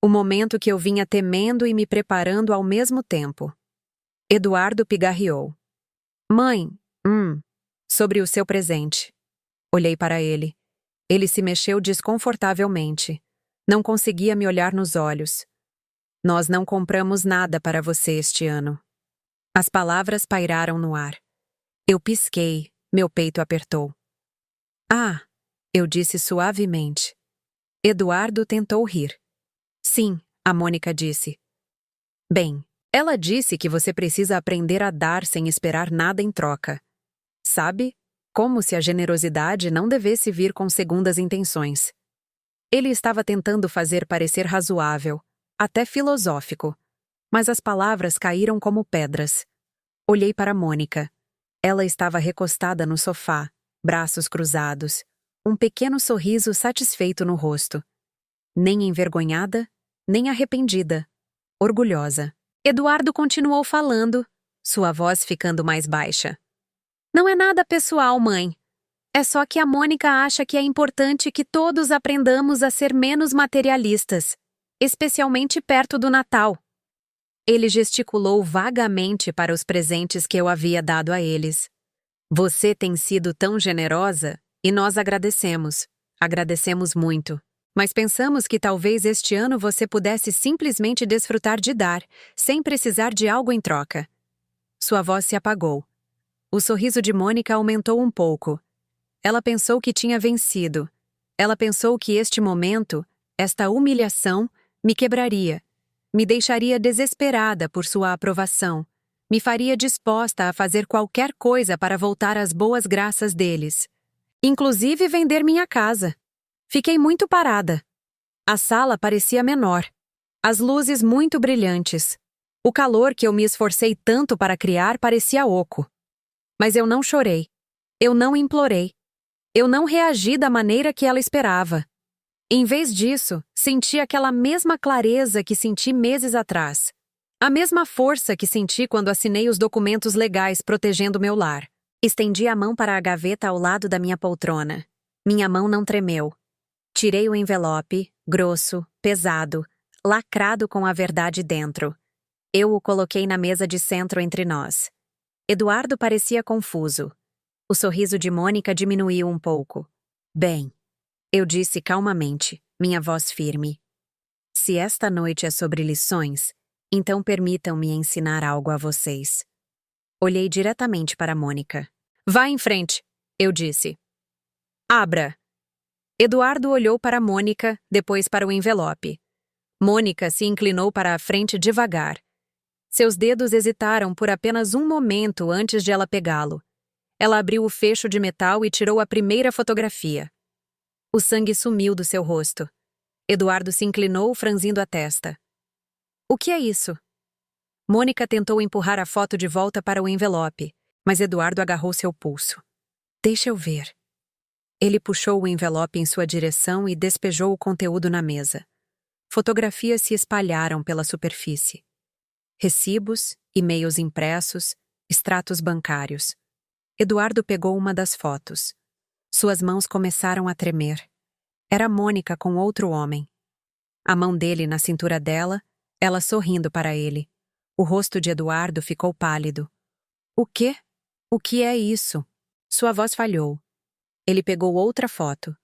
O momento que eu vinha temendo e me preparando ao mesmo tempo. Eduardo pigarreou. Mãe, sobre o seu presente. Olhei para ele. Ele se mexeu desconfortavelmente. Não conseguia me olhar nos olhos. Nós não compramos nada para você este ano. As palavras pairaram no ar. Eu pisquei, meu peito apertou. Ah, eu disse suavemente. Eduardo tentou rir. Sim, a Mônica disse. Bem, ela disse que você precisa aprender a dar sem esperar nada em troca. Sabe? Como se a generosidade não devesse vir com segundas intenções. Ele estava tentando fazer parecer razoável, até filosófico, mas as palavras caíram como pedras. Olhei para Mônica. Ela estava recostada no sofá, braços cruzados, um pequeno sorriso satisfeito no rosto. Nem envergonhada, nem arrependida. Orgulhosa. Eduardo continuou falando, sua voz ficando mais baixa. Não é nada pessoal, mãe. É só que a Mônica acha que é importante que todos aprendamos a ser menos materialistas, especialmente perto do Natal. Ele gesticulou vagamente para os presentes que eu havia dado a eles. Você tem sido tão generosa e nós agradecemos. Agradecemos muito. Mas pensamos que talvez este ano você pudesse simplesmente desfrutar de dar, sem precisar de algo em troca. Sua voz se apagou. O sorriso de Mônica aumentou um pouco. Ela pensou que tinha vencido. Ela pensou que este momento, esta humilhação, me quebraria. Me deixaria desesperada por sua aprovação. Me faria disposta a fazer qualquer coisa para voltar às boas graças deles. Inclusive vender minha casa. Fiquei muito parada. A sala parecia menor. As luzes muito brilhantes. O calor que eu me esforcei tanto para criar parecia oco. Mas eu não chorei. Eu não implorei. Eu não reagi da maneira que ela esperava. Em vez disso, senti aquela mesma clareza que senti meses atrás. A mesma força que senti quando assinei os documentos legais protegendo meu lar. Estendi a mão para a gaveta ao lado da minha poltrona. Minha mão não tremeu. Tirei o envelope, grosso, pesado, lacrado com a verdade dentro. Eu o coloquei na mesa de centro entre nós. Eduardo parecia confuso. O sorriso de Mônica diminuiu um pouco. Bem, eu disse calmamente, minha voz firme. Se esta noite é sobre lições, então permitam-me ensinar algo a vocês. Olhei diretamente para Mônica. Vá em frente, eu disse. Abra. Eduardo olhou para Mônica, depois para o envelope. Mônica se inclinou para a frente devagar. Seus dedos hesitaram por apenas um momento antes de ela pegá-lo. Ela abriu o fecho de metal e tirou a primeira fotografia. O sangue sumiu do seu rosto. Eduardo se inclinou, franzindo a testa. O que é isso? Mônica tentou empurrar a foto de volta para o envelope, mas Eduardo agarrou seu pulso. Deixa eu ver. Ele puxou o envelope em sua direção e despejou o conteúdo na mesa. Fotografias se espalharam pela superfície. Recibos, e-mails impressos, extratos bancários. Eduardo pegou uma das fotos. Suas mãos começaram a tremer. Era Mônica com outro homem. A mão dele na cintura dela, ela sorrindo para ele. O rosto de Eduardo ficou pálido. O quê? O que é isso? Sua voz falhou. Ele pegou outra foto.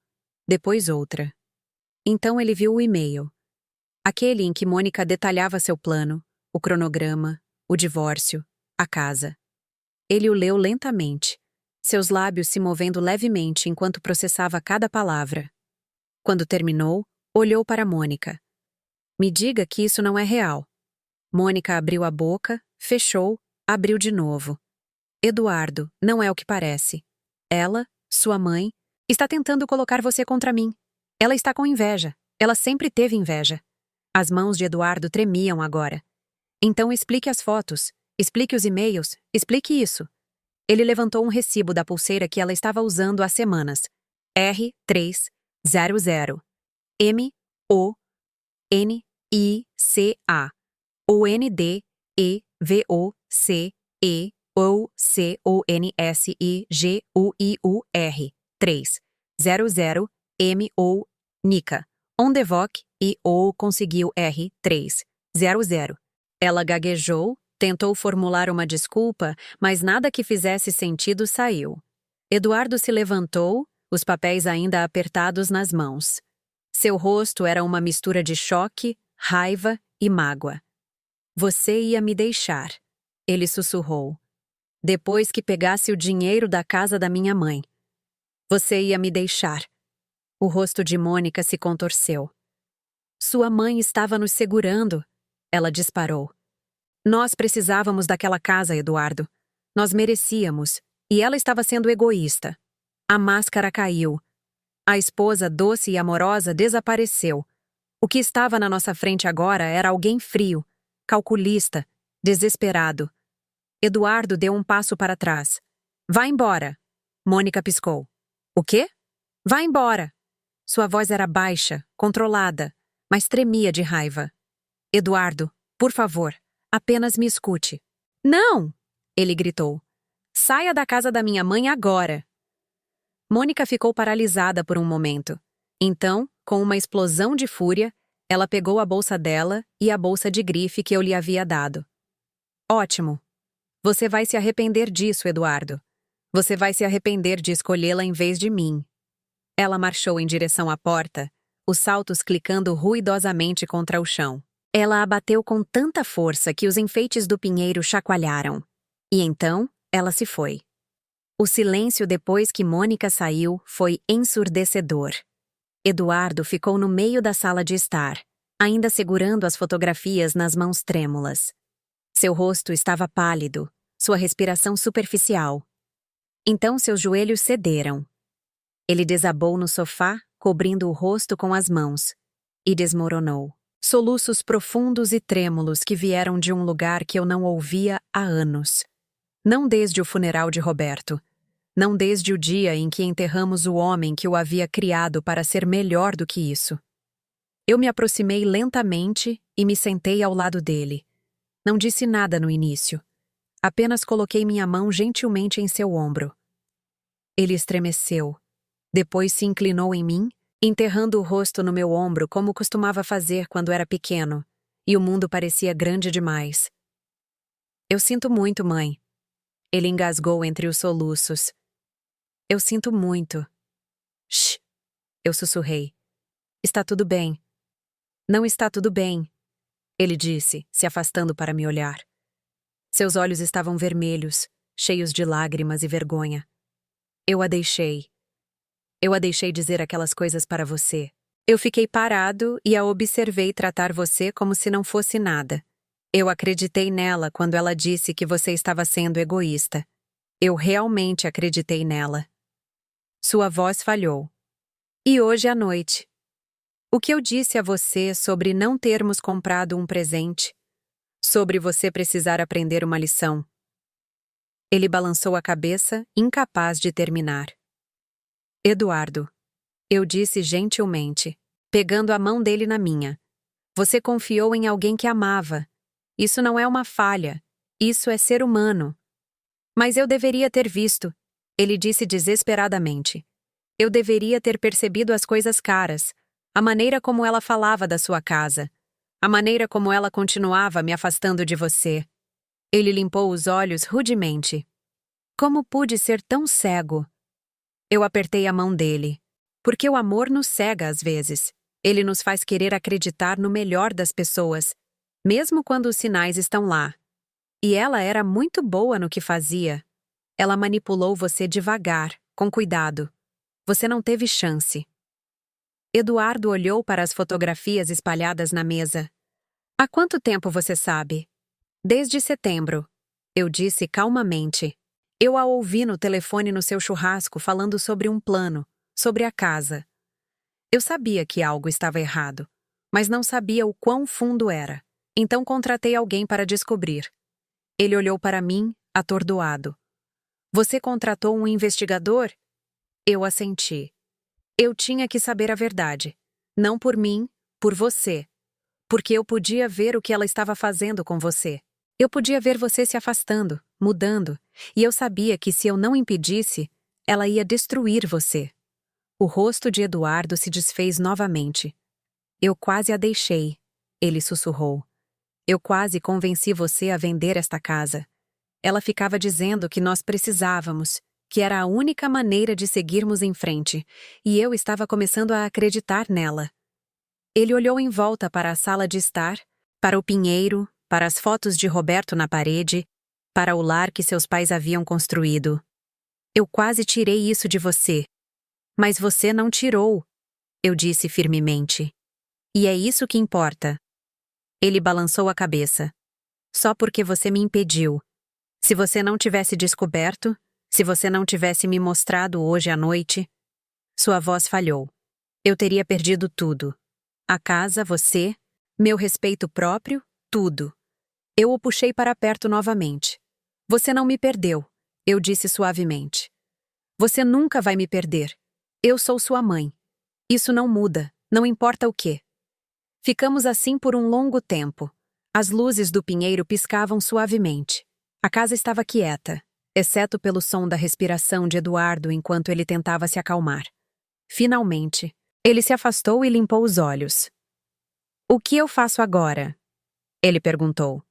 Depois outra. Então ele viu o e-mail. Aquele em que Mônica detalhava seu plano, o cronograma, o divórcio, a casa. Ele o leu lentamente, seus lábios se movendo levemente enquanto processava cada palavra. Quando terminou, olhou para Mônica. Me diga que isso não é real. Mônica abriu a boca, fechou, abriu de novo. Eduardo, não é o que parece. Ela, sua mãe, está tentando colocar você contra mim. Ela está com inveja. Ela sempre teve inveja. As mãos de Eduardo tremiam agora. Então explique as fotos, explique os e-mails, explique isso. Ele levantou um recibo da pulseira que ela estava usando há semanas. R300 MONICA ONDEVOCEOCONSIGUIUR 300 MONICA Ondevoc e o conseguiu R300. Ela gaguejou, tentou formular uma desculpa, mas nada que fizesse sentido saiu. Eduardo se levantou, os papéis ainda apertados nas mãos. Seu rosto era uma mistura de choque, raiva e mágoa. Você ia me deixar, ele sussurrou. Depois que pegasse o dinheiro da casa da minha mãe. Você ia me deixar. O rosto de Mônica se contorceu. Sua mãe estava nos segurando. Ela disparou. Nós precisávamos daquela casa, Eduardo. Nós merecíamos. E ela estava sendo egoísta. A máscara caiu. A esposa doce e amorosa desapareceu. O que estava na nossa frente agora era alguém frio, calculista, desesperado. Eduardo deu um passo para trás. Vá embora. Mônica piscou. O quê? Vá embora. Sua voz era baixa, controlada, mas tremia de raiva. Eduardo, por favor, apenas me escute. Não! Ele gritou. Saia da casa da minha mãe agora. Mônica ficou paralisada por um momento. Então, com uma explosão de fúria, ela pegou a bolsa dela e a bolsa de grife que eu lhe havia dado. Ótimo. Você vai se arrepender disso, Eduardo. Você vai se arrepender de escolhê-la em vez de mim. Ela marchou em direção à porta, os saltos clicando ruidosamente contra o chão. Ela a bateu com tanta força que os enfeites do pinheiro chacoalharam. E então, ela se foi. O silêncio depois que Mônica saiu foi ensurdecedor. Eduardo ficou no meio da sala de estar, ainda segurando as fotografias nas mãos trêmulas. Seu rosto estava pálido, sua respiração superficial. Então seus joelhos cederam. Ele desabou no sofá, cobrindo o rosto com as mãos, e desmoronou. Soluços profundos e trêmulos que vieram de um lugar que eu não ouvia há anos. Não desde o funeral de Roberto. Não desde o dia em que enterramos o homem que o havia criado para ser melhor do que isso. Eu me aproximei lentamente e me sentei ao lado dele. Não disse nada no início. Apenas coloquei minha mão gentilmente em seu ombro. Ele estremeceu. Depois se inclinou em mim, enterrando o rosto no meu ombro como costumava fazer quando era pequeno, e o mundo parecia grande demais. Eu sinto muito, mãe. Ele engasgou entre os soluços. Eu sinto muito. Shh! Eu sussurrei. Está tudo bem. Não está tudo bem, ele disse, se afastando para me olhar. Seus olhos estavam vermelhos, cheios de lágrimas e vergonha. Eu a deixei. Eu a deixei dizer aquelas coisas para você. Eu fiquei parado e a observei tratar você como se não fosse nada. Eu acreditei nela quando ela disse que você estava sendo egoísta. Eu realmente acreditei nela. Sua voz falhou. E hoje à noite? O que eu disse a você sobre não termos comprado um presente? Sobre você precisar aprender uma lição? Ele balançou a cabeça, incapaz de terminar. Eduardo, eu disse gentilmente, pegando a mão dele na minha. Você confiou em alguém que amava. Isso não é uma falha. Isso é ser humano. Mas eu deveria ter visto, ele disse desesperadamente. Eu deveria ter percebido as coisas caras, a maneira como ela falava da sua casa, a maneira como ela continuava me afastando de você. Ele limpou os olhos rudemente. Como pude ser tão cego? Eu apertei a mão dele. Porque o amor nos cega às vezes. Ele nos faz querer acreditar no melhor das pessoas, mesmo quando os sinais estão lá. E ela era muito boa no que fazia. Ela manipulou você devagar, com cuidado. Você não teve chance. Eduardo olhou para as fotografias espalhadas na mesa. Há quanto tempo você sabe? Desde setembro. Eu disse calmamente. Eu a ouvi no telefone no seu churrasco falando sobre um plano, sobre a casa. Eu sabia que algo estava errado, mas não sabia o quão fundo era. Então contratei alguém para descobrir. Ele olhou para mim, atordoado. Você contratou um investigador? Eu assenti. Eu tinha que saber a verdade. Não por mim, por você. Porque eu podia ver o que ela estava fazendo com você. Eu podia ver você se afastando, mudando, e eu sabia que se eu não impedisse, ela ia destruir você. O rosto de Eduardo se desfez novamente. Eu quase a deixei, ele sussurrou. Eu quase convenci você a vender esta casa. Ela ficava dizendo que nós precisávamos, que era a única maneira de seguirmos em frente, e eu estava começando a acreditar nela. Ele olhou em volta para a sala de estar, para o pinheiro, para as fotos de Roberto na parede, para o lar que seus pais haviam construído. Eu quase tirei isso de você. Mas você não tirou, eu disse firmemente. E é isso que importa. Ele balançou a cabeça. Só porque você me impediu. Se você não tivesse descoberto, se você não tivesse me mostrado hoje à noite... Sua voz falhou. Eu teria perdido tudo. A casa, você, meu respeito próprio, tudo. Eu o puxei para perto novamente. Você não me perdeu, eu disse suavemente. Você nunca vai me perder. Eu sou sua mãe. Isso não muda, não importa o quê. Ficamos assim por um longo tempo. As luzes do pinheiro piscavam suavemente. A casa estava quieta, exceto pelo som da respiração de Eduardo enquanto ele tentava se acalmar. Finalmente, ele se afastou e limpou os olhos. O que eu faço agora? Ele perguntou.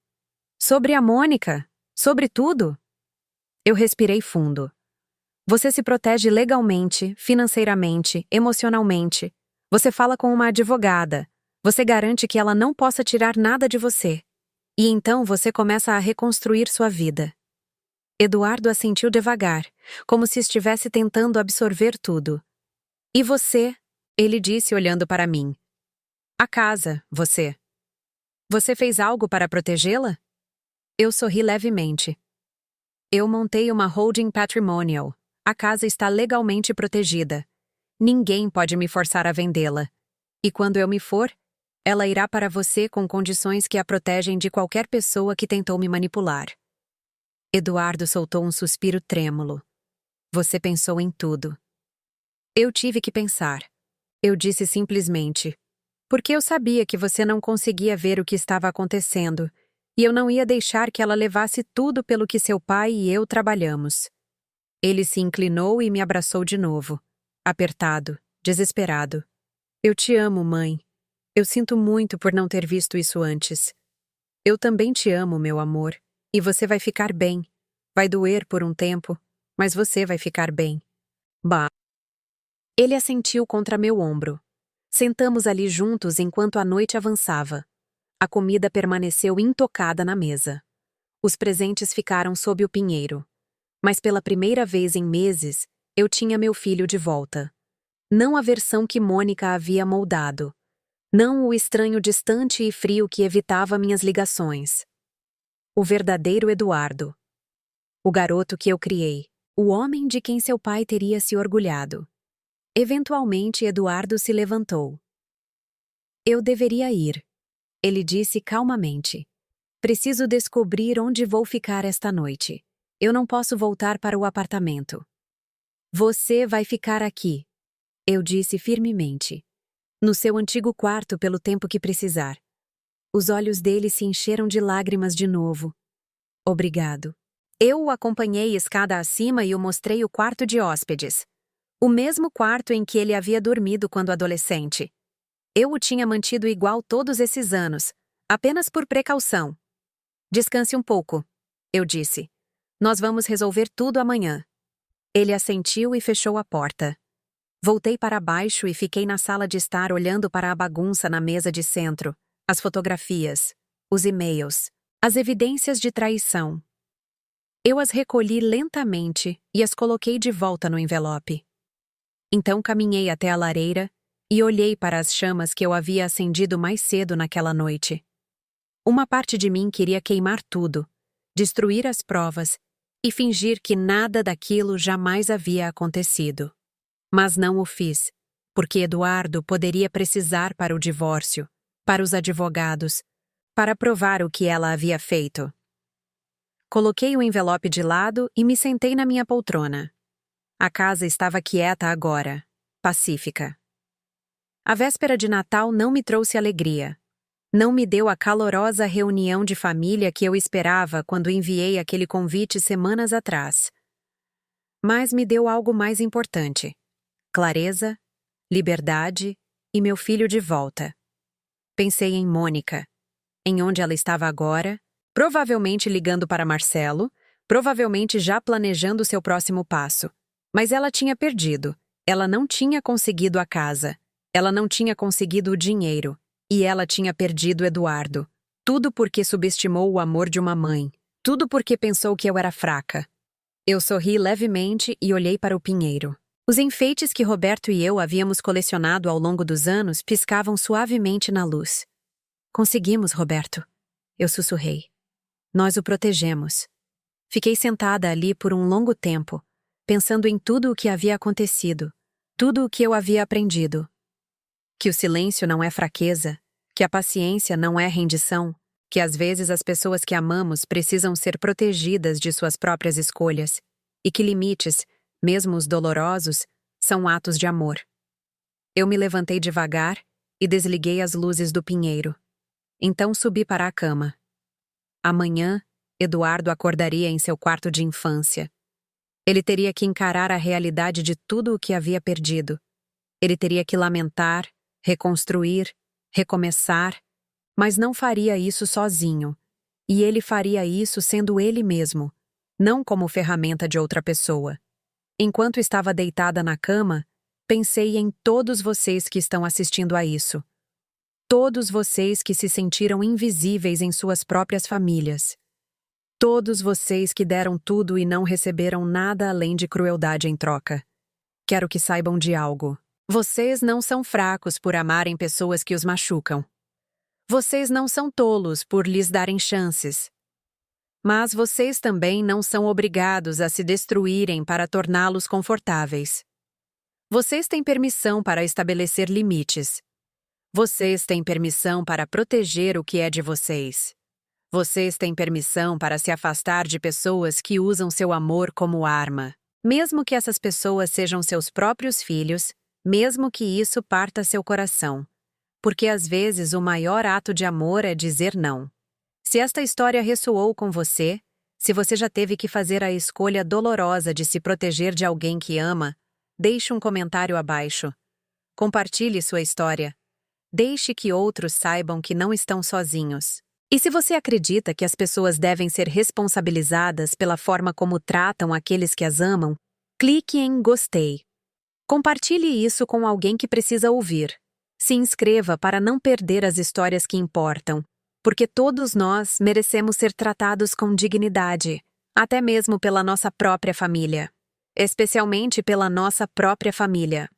Sobre a Mônica? Sobre tudo? Eu respirei fundo. Você se protege legalmente, financeiramente, emocionalmente. Você fala com uma advogada. Você garante que ela não possa tirar nada de você. E então você começa a reconstruir sua vida. Eduardo assentiu devagar, como se estivesse tentando absorver tudo. E você? Ele disse olhando para mim. A casa, você. Você fez algo para protegê-la? Eu sorri levemente. Eu montei uma holding patrimonial. A casa está legalmente protegida. Ninguém pode me forçar a vendê-la. E quando eu me for, ela irá para você com condições que a protegem de qualquer pessoa que tentou me manipular. Eduardo soltou um suspiro trêmulo. Você pensou em tudo. Eu tive que pensar. Eu disse simplesmente, porque eu sabia que você não conseguia ver o que estava acontecendo, e eu não ia deixar que ela levasse tudo pelo que seu pai e eu trabalhamos. Ele se inclinou e me abraçou de novo, apertado, desesperado. Eu te amo, mãe. Eu sinto muito por não ter visto isso antes. Eu também te amo, meu amor, e você vai ficar bem. Vai doer por um tempo, mas você vai ficar bem. Bah. Ele assentiu contra meu ombro. Sentamos ali juntos enquanto a noite avançava. A comida permaneceu intocada na mesa. Os presentes ficaram sob o pinheiro. Mas pela primeira vez em meses, eu tinha meu filho de volta. Não a versão que Mônica havia moldado. Não o estranho distante e frio que evitava minhas ligações. O verdadeiro Eduardo. O garoto que eu criei. O homem de quem seu pai teria se orgulhado. Eventualmente, Eduardo se levantou. Eu deveria ir. Ele disse calmamente. Preciso descobrir onde vou ficar esta noite. Eu não posso voltar para o apartamento. Você vai ficar aqui. Eu disse firmemente. No seu antigo quarto pelo tempo que precisar. Os olhos dele se encheram de lágrimas de novo. Obrigado. Eu o acompanhei escada acima e o mostrei o quarto de hóspedes. O mesmo quarto em que ele havia dormido quando adolescente. Eu o tinha mantido igual todos esses anos, apenas por precaução. Descanse um pouco, eu disse. Nós vamos resolver tudo amanhã. Ele assentiu e fechou a porta. Voltei para baixo e fiquei na sala de estar olhando para a bagunça na mesa de centro, as fotografias, os e-mails, as evidências de traição. Eu as recolhi lentamente e as coloquei de volta no envelope. Então caminhei até a lareira e olhei para as chamas que eu havia acendido mais cedo naquela noite. Uma parte de mim queria queimar tudo, destruir as provas e fingir que nada daquilo jamais havia acontecido. Mas não o fiz, porque Eduardo poderia precisar para o divórcio, para os advogados, para provar o que ela havia feito. Coloquei o envelope de lado e me sentei na minha poltrona. A casa estava quieta agora, pacífica. A véspera de Natal não me trouxe alegria. Não me deu a calorosa reunião de família que eu esperava quando enviei aquele convite semanas atrás. Mas me deu algo mais importante: clareza, liberdade e meu filho de volta. Pensei em Mônica, em onde ela estava agora, provavelmente ligando para Marcelo, provavelmente já planejando seu próximo passo. Mas ela tinha perdido. Ela não tinha conseguido a casa. Ela não tinha conseguido o dinheiro. E ela tinha perdido Eduardo. Tudo porque subestimou o amor de uma mãe. Tudo porque pensou que eu era fraca. Eu sorri levemente e olhei para o pinheiro. Os enfeites que Roberto e eu havíamos colecionado ao longo dos anos piscavam suavemente na luz. Conseguimos, Roberto. Eu sussurrei. Nós o protegemos. Fiquei sentada ali por um longo tempo, pensando em tudo o que havia acontecido, tudo o que eu havia aprendido. Que o silêncio não é fraqueza, que a paciência não é rendição, que às vezes as pessoas que amamos precisam ser protegidas de suas próprias escolhas, e que limites, mesmo os dolorosos, são atos de amor. Eu me levantei devagar e desliguei as luzes do pinheiro. Então subi para a cama. Amanhã, Eduardo acordaria em seu quarto de infância. Ele teria que encarar a realidade de tudo o que havia perdido. Ele teria que lamentar, reconstruir, recomeçar, mas não faria isso sozinho. E ele faria isso sendo ele mesmo, não como ferramenta de outra pessoa. Enquanto estava deitada na cama, Pensei em todos vocês que estão assistindo a isso. Todos vocês que se sentiram invisíveis em suas próprias famílias. Todos vocês que deram tudo e não receberam nada além de crueldade em troca. Quero que saibam de algo. Vocês não são fracos por amarem pessoas que os machucam. Vocês não são tolos por lhes darem chances. Mas vocês também não são obrigados a se destruírem para torná-los confortáveis. Vocês têm permissão para estabelecer limites. Vocês têm permissão para proteger o que é de vocês. Vocês têm permissão para se afastar de pessoas que usam seu amor como arma. Mesmo que essas pessoas sejam seus próprios filhos, mesmo que isso parta seu coração. Porque às vezes o maior ato de amor é dizer não. Se esta história ressoou com você, se você já teve que fazer a escolha dolorosa de se proteger de alguém que ama, deixe um comentário abaixo. Compartilhe sua história. Deixe que outros saibam que não estão sozinhos. E se você acredita que as pessoas devem ser responsabilizadas pela forma como tratam aqueles que as amam, clique em gostei. Compartilhe isso com alguém que precisa ouvir. Se inscreva para não perder as histórias que importam, porque todos nós merecemos ser tratados com dignidade, até mesmo pela nossa própria família. Especialmente pela nossa própria família.